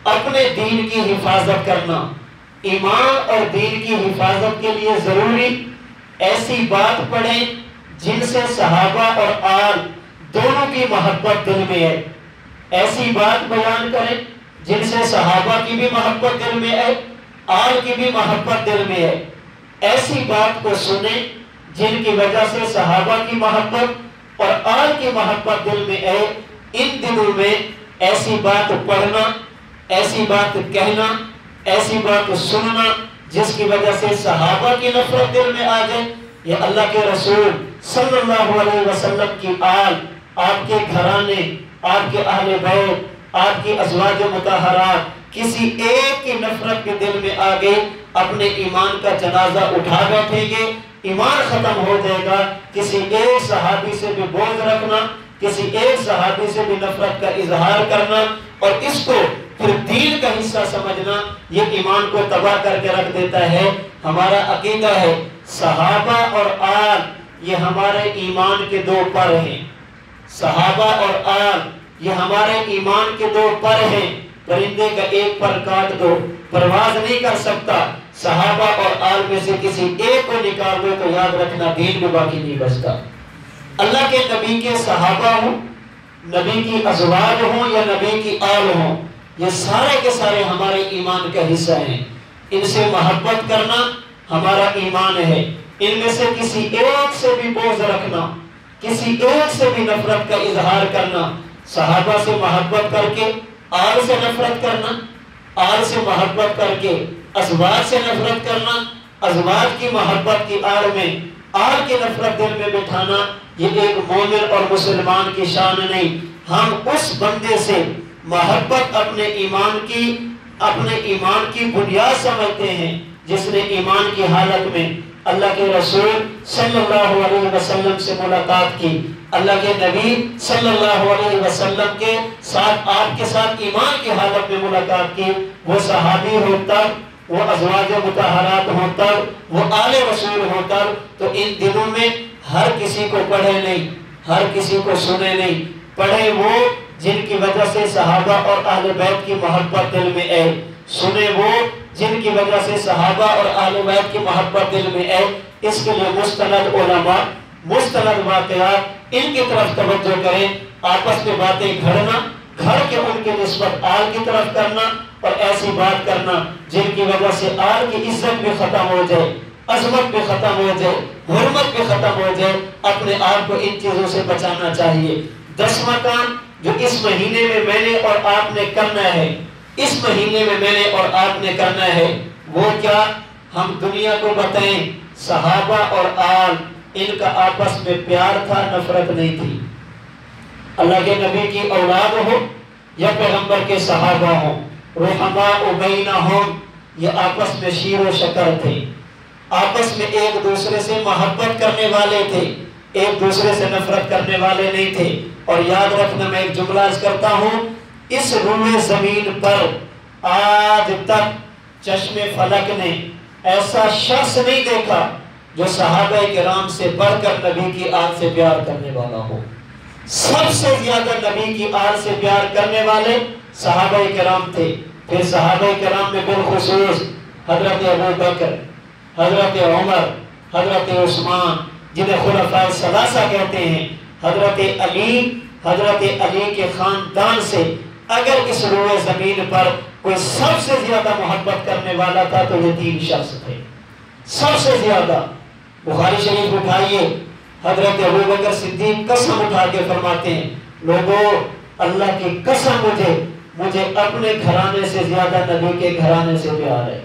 اپنے دین کی حفاظت کرنا۔ ایمان اور دین کی حفاظت کے لیے ضروری ایسی بات پڑھیں جن سے صحابہ اور آل دونوں کی محبت دل میں ہے۔ ایسی بات بیان کریں جن سے صحابہ کی بھی محبت دل میں ہے، آل کی بھی محبت دل میں ہے۔ ایسی بات کو سنیں جن کی وجہ سے صحابہ کی محبت اور آل کی محبت دل میں ہے۔ ان دنوں میں ایسی بات پڑھنا، ایسی بات کہنا، ایسی بات سننا جس کی وجہ سے صحابہ کی نفرت دل میں آ جائے، یہ اللہ کے رسول صلی اللہ علیہ وسلم کی آل، آپ کے گھرانے، آپ کے اہل بیت، آپ کی ازواج مطہرات کسی ایک کی نفرت کے دل میں آ گئے، اپنے ایمان کا جنازہ اٹھا بیٹھیں گے، ایمان ختم ہو جائے گا۔ کسی ایک صحابی سے بھی بغض رکھنا، کسی ایک صحابی سے بھی نفرت کا اظہار کرنا اور اس کو پھر دین کا حصہ سمجھنا، یہ ایمان کو تباہ کر کے رکھ دیتا ہے۔ ہمارا عقیدہ ہے صحابہ اور آل یہ ہمارے ایمان کے 2 پر ہیں۔ صحابہ اور آل یہ ہمارے ایمان کے 2 پر ہیں۔ پرندے کا ایک پر کاٹ دو، پرواز نہیں کر سکتا۔ صحابہ اور آل میں سے کسی ایک کو نکال دو تو یاد رکھنا دین میں باقی نہیں بچتا۔ اللہ کے نبی کے صحابہ ہوں، نبی کی ازواج ہوں یا نبی کی آل ہوں، یہ سارے کے سارے ہمارے ایمان کا حصہ ہیں۔ ان سے محبت کرنا ہمارا ایمان ہے۔ ان میں سے کسی ایک سے بھی بغض رکھنا، کسی ایک سے بھی نفرت کا اظہار کرنا، صحابہ سے محبت کر کے آل سے نفرت کرنا، آل سے محبت کر کے ازواج سے نفرت کرنا، ازواج کی محبت کی آڑ میں آل کی نفرت دل میں بٹھانا، یہ ایک مومن اور مسلمان کی شان نہیں۔ ہم اس بندے سے محبت اپنے ایمان کی بنیاد سمجھتے ہیں جس نے ایمان کی حالت میں اللہ کے رسول صلی اللہ علیہ وسلم سے ملاقات کی، اللہ کے نبی صلی اللہ علیہ وسلم کے ساتھ، آپ کے ساتھ ایمان کی حالت میں ملاقات کی۔ وہ صحابی ہوتا، وہ ازواج مطہرات ہوتا، وہ آل رسول ہوتا، تو ان دنوں میں ہر کسی کو پڑھے نہیں، ہر کسی کو سنے نہیں، پڑھے وہ جن کی وجہ سے صحابہ اور اہل بیت کی محبت دل میں ہے، سنے وہ جن کی وجہ سے صحابہ اور اہل بیت کی محبت دل میں ہے۔ اس کے لیے مستند علماء، مستند واقعات، ان کی طرف توجہ کریں۔ آپس میں باتیں گھڑنا، گھڑ کے ان کی نسبت آل کی طرف کرنا اور ایسی بات کرنا جن کی وجہ سے آل کی عزت بھی ختم ہو جائے، عظمت بھی ختم ہو جائے، حرمت بھی ختم ہو جائے۔ اپنے آپ کو ان چیزوں سے بچانا چاہیے۔ 10واں کام جو اس مہینے میں نے اور آپ نے کرنا ہے، اس مہینے میں نے اور آپ نے کرنا ہے، وہ کیا؟ ہم دنیا کو بتائیں صحابہ اور آل ان کا آپس میں پیار تھا، نفرت نہیں تھی۔ اللہ کے نبی کی اولاد ہو یا پیغمبر کے صحابہ ہوں، رحماء بینہم، یہ آپس میں شیر و شکر تھے، آپس میں ایک دوسرے سے محبت کرنے والے تھے، ایک دوسرے سے نفرت کرنے والے نہیں تھے۔ اور یاد رکھنا، میں ایک جملہ عرض کرتا ہوں، اس روئے زمین پر آج تک چشم فلک نے ایسا شخص نہیں دیکھا جو صحابہ کرام سے بڑھ کر نبی کی آل سے پیار کرنے والا ہو۔ سب سے زیادہ نبی کی آل سے پیار کرنے والے صحابہ کرام تھے۔ پھر صحابہ کرام میں بالخصوص حضرت ابو بکر، حضرت عمر، حضرت عثمان جنہیں خلفاء ثلاثہ کہتے ہیں، حضرت علی کے خاندان سے اگر اس روئے زمین پر کوئی سب سے زیادہ محبت کرنے والا تھا تو یہ 3 شخص تھے، سب سے زیادہ۔ بخاری شریف اٹھائیے، حضرت ابو بکر صدیق قسم اٹھا کے فرماتے ہیں، لوگوں اللہ کی قسم، مجھے اپنے گھرانے سے زیادہ نبی کے گھرانے سے پیار ہے،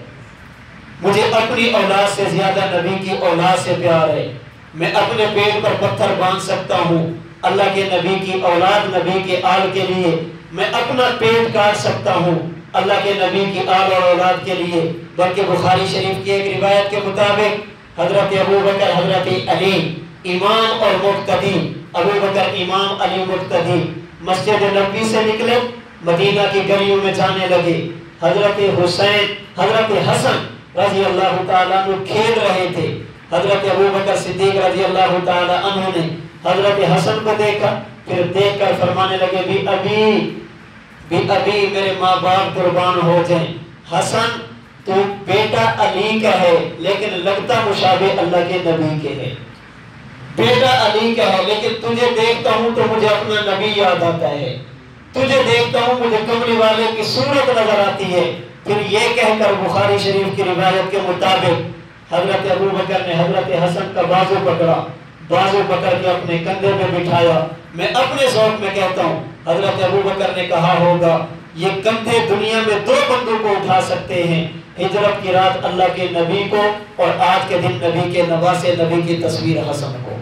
مجھے اپنی اولاد سے زیادہ نبی کی اولاد سے پیار ہے۔ میں اپنے پیٹ پر پتھر باندھ سکتا ہوں اللہ کے نبی کی اولاد، نبی کے آل کے لیے، میں اپنا پیٹ کاٹ سکتا ہوں اللہ کے نبی کی آل اور اولاد کے لیے۔ بلکہ بخاری شریف کی ایک روایت کے مطابق حضرت ابو بکر، حضرت علی امام اور مقتدی، ابو بکر امام، علی مقتدی، مسجد نبوی سے نکلے، مدینہ کی گلیوں میں جانے لگے۔ حضرت حسین، حضرت حسن رضی اللہ تعالیٰ عنہ کھیل رہے تھے۔ حضرت ابو بکر صدیق رضی اللہ تعالیٰ عنہ نے حضرت حسن کو دیکھا، پھر دیکھ کر فرمانے لگے، بھی ابھی میرے ماں باپ قربان ہو جائیں، حسن تو بیٹا علی کا ہے لیکن لگتا مشابہ اللہ کے نبی کے ہے، بیٹا علی کا ہے لیکن تجھے دیکھتا ہوں تو مجھے اپنا نبی یاد آتا ہے، تجھے دیکھتا ہوں مجھے کملی والے کی صورت نظر آتی ہے۔ پھر یہ کہہ کر بخاری شریف کی روایت کے مطابق حضرت ابو بکر نے حضرت حسن کا بازو پکڑا، بازو پکڑ کے اپنے کندھے پہ بٹھایا۔ میں اپنے ذوق میں کہتا ہوں، حضرت ابو بکر نے کہا ہوگا یہ کندھے دنیا میں 2 بندوں کو اٹھا سکتے ہیں، ہجرت کی رات اللہ کے نبی کو اور آج کے دن نبی کے نواسے، نبی کی تصویر حسن کو۔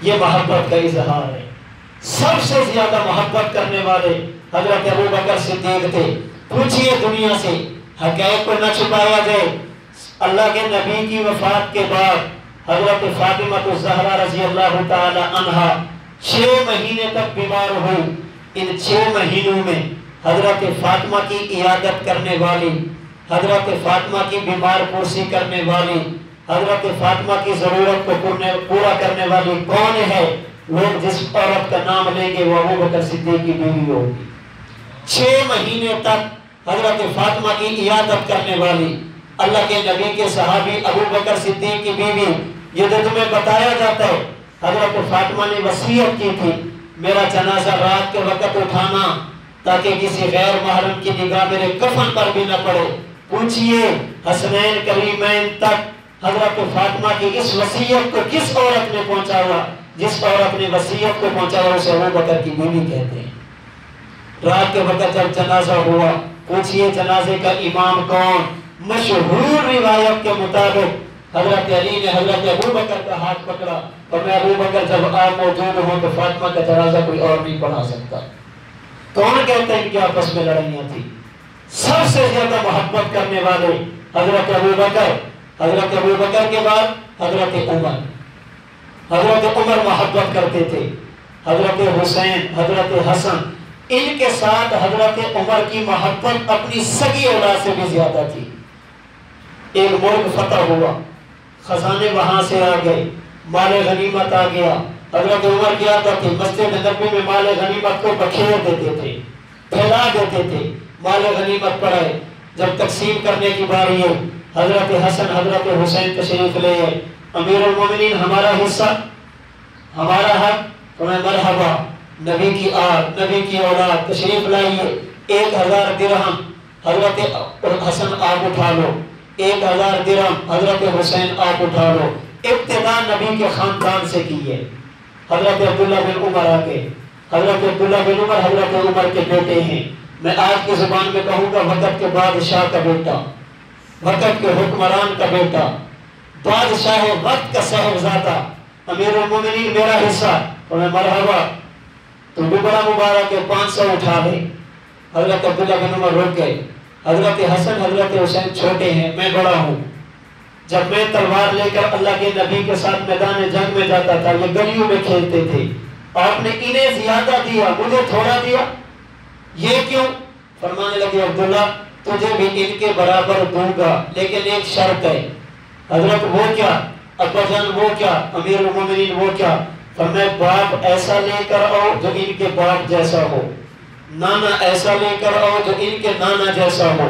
یہ محبت کا اظہار ہے۔ سب سے زیادہ محبت کرنے والے حضرت ابو بکر صدیق تھے۔ پوچھئے دنیا سے، حقائق کو نہ چھپایا جائے، اللہ کے نبی کی وفات کے بعد حضرت فاطمہ الزہرا رضی اللہ تعالی عنہا 6 مہینے تک بیمار ہوئی۔ ان 6 مہینوں میں حضرت فاطمہ کی عیادت کرنے والی، حضرت فاطمہ کی بیمار پرسی کرنے والی، حضرت فاطمہ کی ضرورت کو پورا کرنے والی کون ہے؟ لوگ جس عورت کا نام لیں گے وہ ابو بکر صدیق کی بیوی ہوگی۔ 6 مہینے تک حضرت فاطمہ کی عیادت کرنے والی اللہ کے نبی کے صحابی ابو بکر صدیق کی بیوی۔ یہ جو تمہیں بتایا جاتا ہے، حضرت فاطمہ نے وصیت کی تھی میرا جنازہ رات کے وقت اٹھانا تاکہ کسی غیر محرم کی نگاہ میرے کفن پر بھی نہ پڑے۔ پوچھئے حسنین کریمین تک حضرت فاطمہ کی اس وصیت کو کس عورت نے پہنچایا؟ جس عورت نے وصیت کو پہنچایا اسے ابو بکر کی بیوی کہتے ہیں۔ رات کے وقت جب جنازہ ہوا، پوچھئے جنازے کا امام کون؟ مشہور روایت کے مطابق حضرت علی نے حضرت ابو بکر کا ہاتھ پکڑا اور میں ابو بکر جب آپ موجود ہوں تو فاطمہ کا جنازہ کوئی اور نہیں پڑھا سکتا۔ کون کہتے ہیں کہ آپس میں لڑائیاں تھی؟ سب سے زیادہ محبت کرنے والے حضرت ابو بکر، حضرت ابو بکر کے بعد حضرت عمر۔ حضرت عمر محبت کرتے تھے، حضرت حسین، حضرت حسن، ان کے ساتھ حضرت عمر کی محبت اپنی سگی اولاد سے بھی زیادہ تھی۔ ایک ملک فتح ہوا، خزانے وہاں سے آ گئے، مال غنیمت آ گیا۔ حضرت عمر کیا کرتے تھے؟ مسجد نبوی میں مال غنیمت کو بکھیر دیتے تھے، پھیلا دیتے تھے۔ مال غنیمت پڑے، جب تقسیم کرنے کی باری ہے، حضرت حسن، حضرت حسین تشریف لے گئے۔ امیر المومنین ہمارا حصہ، ہمارا حق، تمہیں مرحبا، نبی کی آل، نبی کی اولاد تشریف لائیے۔ 1000 درہم حضرت حسن آپ اٹھا لو، 1000 درہم حضرت حسین آپ اٹھا لو۔ ابتدا نبی کے خاندان سے کی ہے۔ حضرت عبداللہ بن عمر آ گئے، حضرت عبداللہ بن عمر حضرت عمر کے بیٹے ہیں. میں آج کی زبان میں کہوں گا وقت کے بادشاہ کا بیٹا، وقت کے حکمران کا بیٹا، بادشاہ وقت کا صاحبزادہ، امیر المومنین میرا حصہ. تو میں مرحبا، تو بھی بڑا مبارک ہے، 500 اٹھا لے. حضرت عبداللہ بن عمر رک گئے. حضرت حسن حضرت حسین چھوٹے ہیں، میں بڑا ہوں. جب میں تلوار لے کر اللہ کے نبی کے ساتھ میدان جنگ میں جاتا تھا، یہ گلیوں میں کھیلتے تھے. آپ نے انہیں زیادہ دیا، مجھے تھوڑا دیا، یہ کیوں؟ فرمانے لگے عبداللہ تجھے بھی ان کے برابر دوں گا، لیکن ایک شرط ہے. حضرت وہ کیا؟ ابا جان وہ کیا؟ امیر المومنین وہ کیا؟ فرمایا باپ ایسا لے کر آؤ جو ان کے باپ جیسا ہو، نانا ایسا لے کر آؤ جو ان کے نانا جیسا ہو،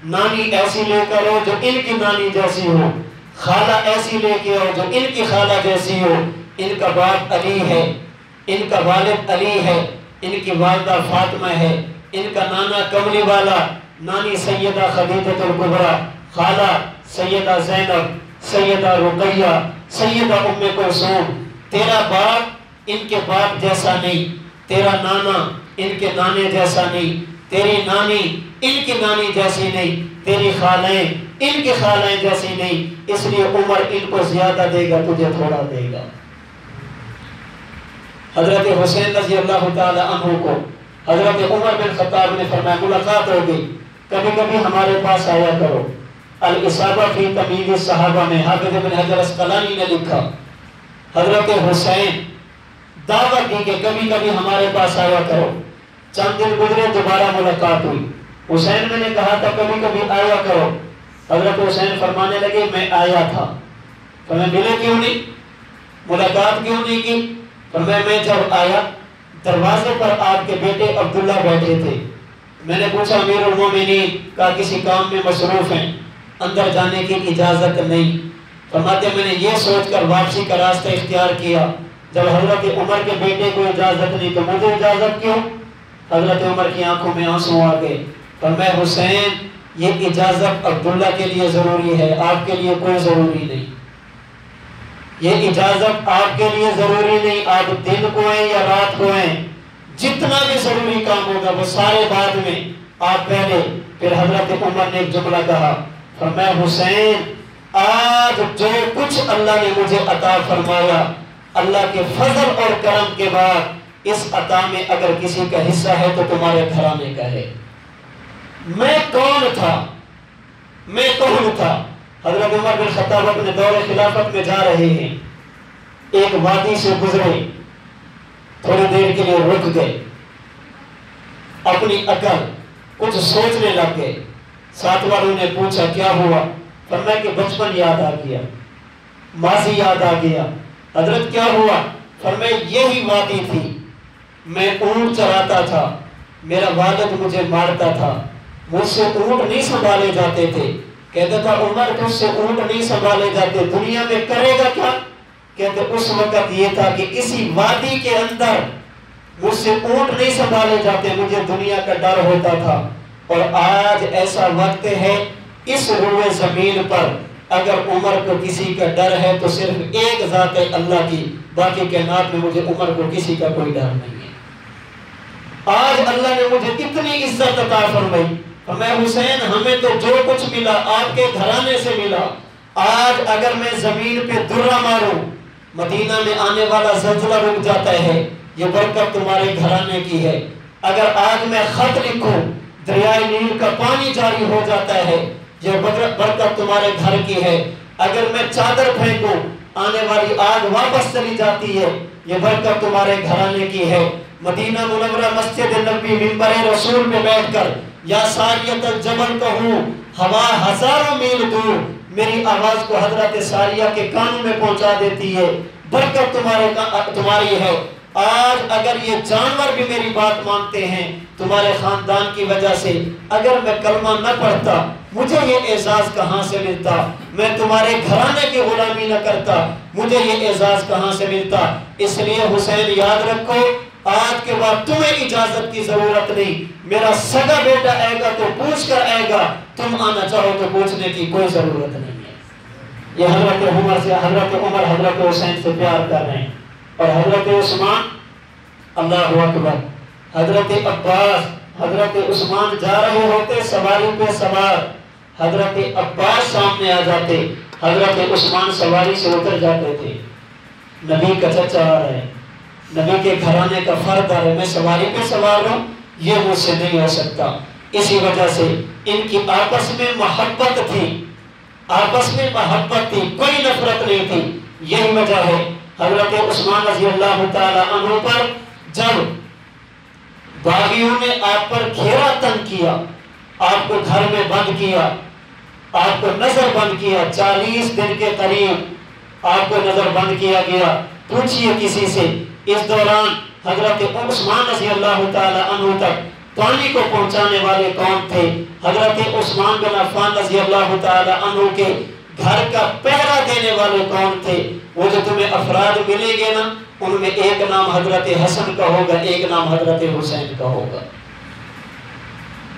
نانی ایسی لے کر آؤ جو ان کی نانی جیسی ہو، خالہ ایسی لے کے آؤ جو ان کی خالہ جیسی ہو. ان کا باپ علی ہے، ان کا والد علی ہے، ان کی والدہ فاطمہ ہے، ان کا نانا کملی والا، نانی سیدہ خدیجہ الکبریٰ، خالہ سیدہ زینب، سیدہ رقیہ، سیدہ ام کلثوم. تیرا باپ ان کے باپ جیسا نہیں، تیرا نانا ان کے نانے جیسا نہیں، تیری نانی ان کی نانی جیسی نہیں، تیری خالیں ان کی خالیں جیسی نہیں. اس لیے عمر ان کو زیادہ دے گا، تجھے تھوڑا دے گا. حضرت حسین رضی اللہ تعالی عنہ کو حضرت عمر بن خطاب نے فرمایا ملاقات ہو گئی، کبھی کبھی ہمارے پاس آیا کرو. الاصابہ فی تمیز الصحابہ میں حافظ ابن حجر اسقلانی نے لکھا حضرت حسین دعوت دی کہ کبھی کبھی ہمارے پاس آیا کرو. چند دن گزرے، دوبارہ ملاقات ہوئی. حسین میں نے کہا تھا کبھی کبھی آیا کرو. حضرت حسین فرمانے لگے میں آیا تھا. فرمایا ملے کیوں نہیں، ملاقات کیوں نہیں کی؟ فرمایا میں جب آیا دروازے پر آپ کے بیٹے عبداللہ بیٹھے تھے. میں نے پوچھا امیر المومنین کا کسی کام میں مصروف ہیں، اندر جانے کی اجازت نہیں. فرماتے میں نے یہ سوچ کر واپسی کا راستہ اختیار کیا، جب حضرت عمر کے بیٹے کو اجازت نہیں تو مجھے اجازت کیوں؟ حضرت عمر کی آنکھوں میں آنسو آ گئے. فرمایا حسین یہ اجازت عبداللہ کے لیے ضروری ہے، آپ کے لیے کوئی ضروری نہیں. یہ اجازت آپ کے لیے ضروری نہیں، آپ دن کو ہیں یا رات کو ہیں، جتنا بھی ضروری کام ہوگا وہ سارے بعد میں، آپ پہلے. پھر حضرت عمر نے ایک جملہ کہا، فرمایا حسین آج جو کچھ اللہ نے مجھے عطا فرمایا، اللہ کے فضل اور کرم کے بعد اس عطا میں اگر کسی کا حصہ ہے تو تمہارے گھرانے کا ہے. میں کون تھا، میں کون تھا؟ حضرت عمر بن خطاب اپنے دور خلافت میں جا رہے ہیں، ایک وادی سے گزرے، تھوڑی دیر کے لیے رک گئے، اپنی عقل کچھ سوچنے لگ گئے. ساتھ والوں نے پوچھا کیا ہوا؟ فرمایا کہ بچپن یاد آ گیا، ماضی یاد آ گیا. حضرت کیا ہوا؟ فرمایا یہی وادی تھی، میں اونٹ چراتا تھا، میرا والد مجھے مارتا تھا، مجھ سے اونٹ نہیں سنبھالے جاتے تھے. کہتا تھا عمر تجھ سے اونٹ نہیں سنبھالے جاتے، دنیا میں کرے گا کیا؟ کہتے اس وقت یہ تھا کہ اسی وادی کے اندر مجھ سے اونٹ نہیں سنبھالے جاتے، مجھے دنیا کا ڈر ہوتا تھا. اور آج ایسا وقت ہے اس روئے زمین پر اگر عمر کو کسی کا ڈر ہے تو صرف ایک ذات ہے اللہ کی، باقی کائنات میں مجھے عمر کو کسی کا کوئی ڈر نہیں ہے. آج اللہ نے مجھے اتنی عزت عطا فرمائی. میں حسین ہمیں تو جو کچھ ملا آپ کے گھرانے سے ملا. آج اگر میں زمین پہ درہ ماروں مدینہ میں آنے والا زلزلہ رک جاتا ہے، یہ برکت تمہارے گھرانے کی ہے. اگر آج میں خط لکھوں دریائے نیل کا پانی جاری ہو جاتا ہے، یہ برکت تمہارے گھر کی ہے. اگر میں چادر پھینکوں آنے والی آگ واپس چلی جاتی ہے، یہ برکت تمہارے گھرانے کی ہے. مدینہ منورہ مسجد نبی منبر رسول پہ بیٹھ کر یا ساریت الجبل کہوں، ہوا ہزاروں میل دور میری آواز کو حضرت ساریہ کے کانوں میں پہنچا دیتی ہے. برکت تمہاری ہے. آج اگر یہ جانور بھی میری بات مانتے ہیں تمہارے خاندان کی وجہ سے، اگر میں کلمہ نہ پڑھتا مجھے یہ اعزاز کہاں سے ملتا؟ میں تمہارے گھرانے کی غلامی نہ کرتا مجھے یہ اعزاز کہاں سے ملتا؟ اس لیے حسین یاد رکھو، آج کے بعد تمہیں اجازت کی ضرورت نہیں. میرا سگا بیٹا آئے گا تو پوچھ کر آئے گا، تم آنا چاہو تو پوچھنے کی کوئی ضرورت نہیں ہے. یہ حضرت عمر حضرت حسین سے پیار کر رہے ہیں. اور حضرت عثمان اللہ اکبر. حضرت عباس، حضرت عثمان جا رہے ہوتے سواری پہ سوار، حضرت عباس سامنے آ جاتے، حضرت عثمان سواری سے اتر جاتے تھے. نبی کا چچا آ رہا ہے، نبی کے گھرانے کا فرد آ رہا ہے، میں سواری پہ سوار ہوں، یہ مجھ سے نہیں ہو سکتا. اسی وجہ سے ان کی آپس میں محبت تھی، آپس میں محبت تھی، کوئی نفرت نہیں تھی. یہی وجہ ہے حضرت عثمان رضی اللہ تعالی عنہ پر جب باغیوں نے آپ پر گھیرا تنگ کیا، آپ کو گھر میں بند کیا، آپ کو نظر بند کیا، 40 دن کے قریب آپ کو نظر بند کیا گیا. پوچھئے کسی سے اس دوران حضرت عثمان رضی اللہ تعالی عنہ تک پانی کو پہنچانے والے کون تھے؟ حضرت عثمان بن عفان رضی اللہ تعالی عنہ کے گھر کا پہرا دینے والے کون تھے؟ وہ جو تمہیں افراد ملیں گے نا، ان میں ایک نام حضرت حسن کا ہوگا، ایک نام حضرت حسین کا ہوگا.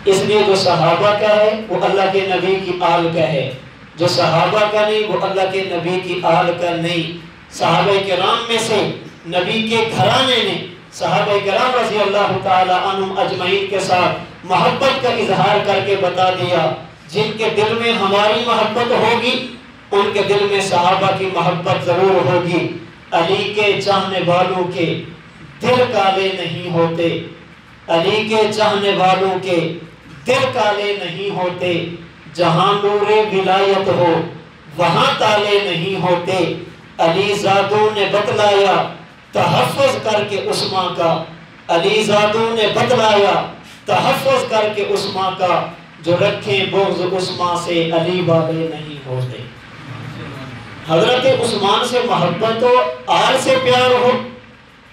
اس لیے جو صحابہ کا ہے وہ اللہ کے نبی کی آل کا ہے، جو صحابہ کا نہیں وہ اللہ کے نبی کی آل کا نہیں. صحابہ کرام میں سے نبی کے گھرانے نے صحابہ کرام رضی اللہ تعالی عنہم اجمعین کے ساتھ محبت کا اظہار کر کے بتا دیا، جن کے دل میں ہماری محبت ہوگی ان کے دل میں صحابہ کی محبت ضرور ہوگی. علی کے چاہنے والوں کے دل کالے نہیں ہوتے، علی کے چاہنے والوں کے دل کالے نہیں ہوتے. جہاں نور ولایت ہو وہاں تالے نہیں ہوتے. علی زادوں نے بتلایا تحفظ کر کے عثمان کا، علی زادوں نے بتلایا تحفظ کر کے عثمان کا. جو رکھیں بغض عثمان سے علی والے نہیں ہوتے. حضرت عثمان سے محبت ہو، آل سے پیار ہو،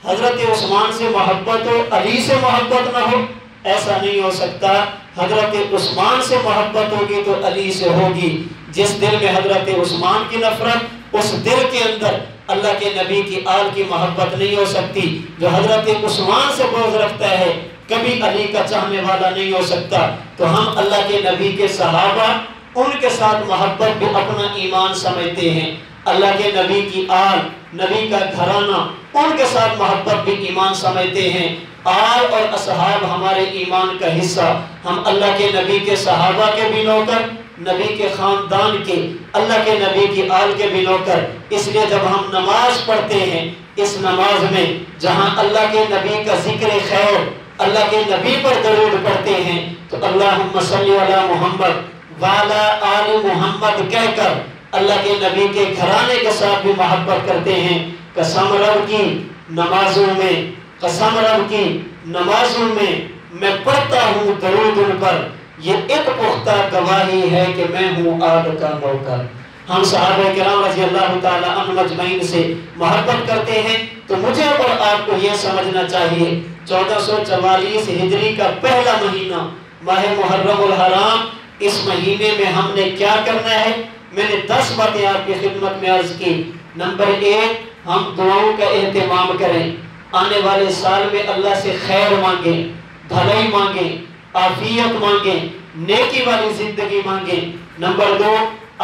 حضرت عثمان سے محبت ہو، علی سے محبت نہ ہو، ایسا نہیں ہو سکتا. حضرت عثمان سے محبت ہوگی تو علی سے ہوگی. جس دل میں حضرت عثمان کی نفرت، اس دل کے اندر اللہ کے نبی کی آل کی محبت نہیں ہو سکتی. جو حضرت عثمان سے بغض رکھتا ہے کبھی علی کا چاہنے والا نہیں ہو سکتا. تو ہم اللہ کے نبی کے صحابہ، ان کے ساتھ محبت بھی اپنا ایمان سمجھتے ہیں. اللہ کے نبی کی آل، نبی کا گھرانہ، ان کے ساتھ محبت بھی ایمان سمجھتے ہیں. آل اور اصحاب ہمارے ایمان کا حصہ. ہم اللہ کے نبی کے صحابہ کے بھی نوکر، نبی کے خاندان کے، اللہ کے نبی کی آل کے بھی نوکر. اس لیے جب ہم نماز پڑھتے ہیں، اس نماز میں جہاں اللہ کے نبی کا ذکر خیر، اللہ کے نبی پر درود پڑھتے ہیں تو اللہم صلی علی محمد وعلی آل محمد کہہ کر اللہ کے نبی کے گھرانے کے ساتھ بھی محبت کرتے ہیں. قسم رب کی نمازوں میں، قسم رب کی نمازوں میں میں پڑھتا ہوں درود ان پر، یہ ایک پختہ گواہی ہے کہ میں ہوں آل کا نوکر. ہم صحابہ کرام رضی اللہ تعالی عنہم اجمعین سے محبت کرتے ہیں تو مجھے اور آپ کو یہ سمجھنا چاہیے 1444 ہجری کا پہلا مہینہ ماہ محرم الحرام، اس مہینے میں ہم نے کیا کرنا ہے؟ میں نے 10 باتیں آپ کی خدمت میں عرض کی. نمبر 1، ہم دعاؤں کا اہتمام کریں. آنے والے سال میں اللہ سے خیر مانگیں، بھلائی مانگیں، عافیت مانگیں، نیکی والی زندگی مانگیں. نمبر 2،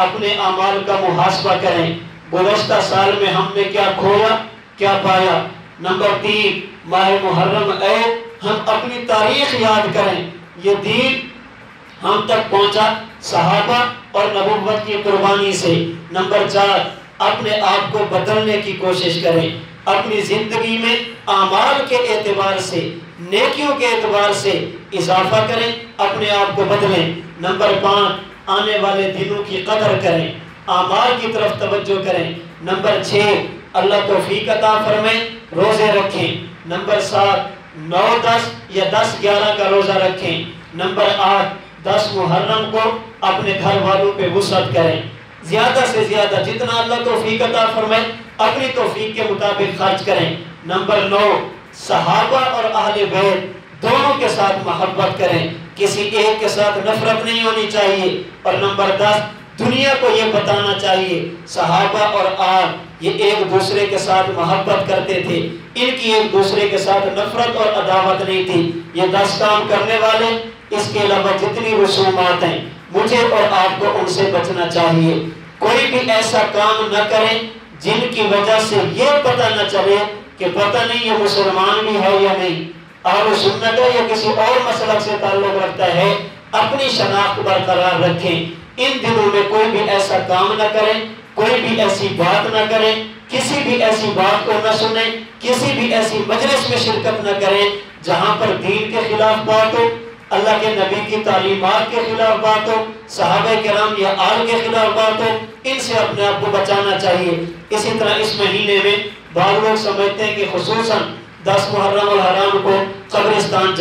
اپنے اعمال کا محاسبہ کریں. گزشتہ سال میں ہم نے کیا کھویا، کیا پایا. نمبر 3، ماہ محرم ہے، ہم اپنی تاریخ یاد کریں. یہ دین ہم تک پہنچا صحابہ اور نبوت کی قربانی سے. نمبر 4، اپنے آپ کو بدلنے کی کوشش کریں. اپنی زندگی میں اعمال کے اعتبار سے، نیکیوں کے اعتبار سے اضافہ کریں، اپنے آپ کو بدلیں. نمبر 5، آنے والے دنوں کی قدر کریں، اعمال کی طرف توجہ کریں. نمبر 6، اللہ توفیق عطا فرمائے، روزے رکھیں. نمبر 7، 9، 10 یا 10، 11 کا روزہ رکھیں. نمبر 8، 10 محرم کو اپنے گھر والوں پہ وسعت کریں. زیادہ سے زیادہ جتنا اللہ توفیق عطا فرمائے اپنی توفیق کے مطابق خرچ کریں. نمبر 9، صحابہ اور اہل بیت دونوں کے ساتھ محبت کریں، کسی ایک کے ساتھ نفرت نہیں ہونی چاہیے. اور نمبر 10، دنیا کو یہ بتانا چاہیے صحابہ اور آل یہ ایک دوسرے کے ساتھ محبت کرتے تھے، ان کی ایک دوسرے کے ساتھ نفرت اور عداوت نہیں تھی. یہ 10 کام کرنے والے، اس کے علاوہ جتنی رسومات ہیں مجھے اور آپ کو ان سے بچنا چاہیے. کوئی بھی ایسا کام نہ کریں جن کی وجہ سے یہ پتہ نہ چلے کہ پتہ نہیں یہ مسلمان بھی ہے یا نہیں، اہل سنت ہے یا کسی اور مسلک سے تعلق رکھتا ہے، اپنی شناخت برقرار رکھیں۔ ان دنوں میں کوئی بھی ایسا کام نہ کریں، کوئی بھی ایسی بات نہ کریں، کسی بھی ایسی بات کو نہ سنیں، کسی بھی ایسی مجلس میں شرکت نہ کریں جہاں پر دین کے خلاف بات ہو، اللہ کے نبی کی تعلیمات کے خلاف بات ہو، صحابہ کرام یا آل کے خلاف بات ہو، ان سے اپنے آپ کو بچانا چاہیے۔ اسی طرح اس مہینے میں بعض لوگ سمجھتے ہیں کہ خصوصاً 10 محرم الحرام کو قبرستان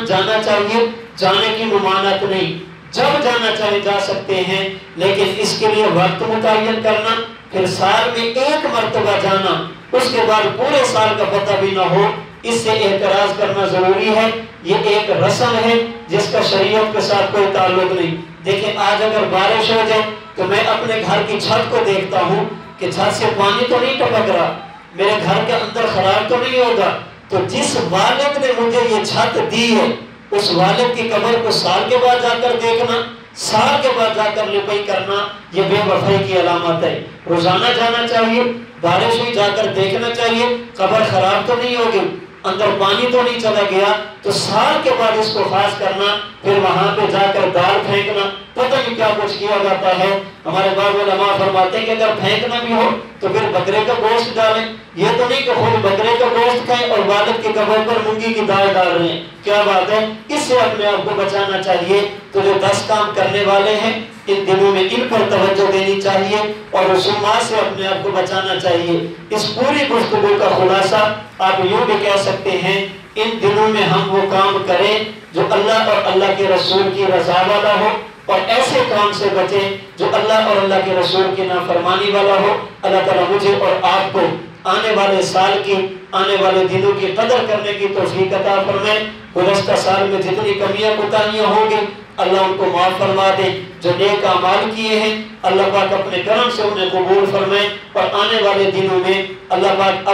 جانا چاہیے، جانے کی ممانعت نہیں، جب جانا چاہے جا سکتے ہیں، لیکن اس کے لیے وقت متعین کرنا، پھر سال میں ایک مرتبہ جانا، اس کے بعد پورے سال کا پتہ بھی نہ ہو، اس سے اعتراض کرنا ضروری ہے۔ یہ ایک رسم ہے جس کا شریعت کے ساتھ کوئی تعلق نہیں۔ دیکھیں آج اگر بارش ہو جائے تو میں اپنے گھر کی چھت کو دیکھتا ہوں کہ چھت سے پانی تو نہیں ٹپک رہا، میرے گھر کے اندر خراب تو نہیں ہوگا، تو جس والد نے مجھے یہ چھت دی ہے اس والد کی قبر کو سال کے بعد جا کر دیکھنا، سال کے بعد جا کر لپائی کرنا، یہ بے وفائی کی علامت ہے۔ روزانہ جانا چاہیے، بارش ہوئی جا کر دیکھنا چاہیے، قبر خراب تو نہیں ہوگی، اندر پانی تو نہیں چلا گیا، تو سال کے بعد اس کو خاص کرنا، پھر وہاں پہ جا کر دال پھینکنا، پتہ نہیں کیا کچھ کیا جاتا ہے۔ ہمارے بعض علماء فرماتے ہیں کہ اگر پھینکنا بھی ہو تو پھر بکرے کا گوشت ڈالیں، یہ تو نہیں کہ خود بکرے کا گوشت کھائیں اور والد کی قبر پر مونگی کی دال ڈال رہے ہیں، کیا بات ہے؟ اس سے اپنے آپ کو بچانا چاہیے۔ تو جو 10 کام کرنے والے ہیں ان دنوں میں ان پر توجہ دینی چاہیے اور رسومات سے اپنے آپ کو بچانا چاہیے۔ اس پوری گفتگو کا خلاصہ آپ یوں بھی کہہ سکتے ہیں، ان دنوں میں ہم وہ کام کریں جو اللہ اور اللہ کے رسول کی رضا والا ہو، اور ایسے کام سے بچیں جو اللہ اور اللہ کے رسول کی نافرمانی والا ہو۔ اللہ تعالیٰ مجھے اور آپ کو آنے والے سال کی، آنے والے دنوں کی قدر کرنے کی توفیق عطا فرمائے۔ گزشتہ سال میں جتنی کمیاں کوتاہیاں ہوں گی اللہ ان کو معاف فرما دے، جو نیک اعمال کیے ہیں اللہ پاک اپنے کرم سے انہیں قبول فرمائے، اور آنے والے دنوں میں اللہ پاک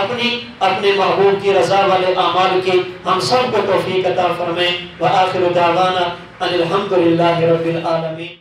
اپنے محبوب کی رضا والے اعمال کی ہم سب کو توفیق عطا فرمائے۔ وآخر دعوانا ان الحمد للہ رب العالمین۔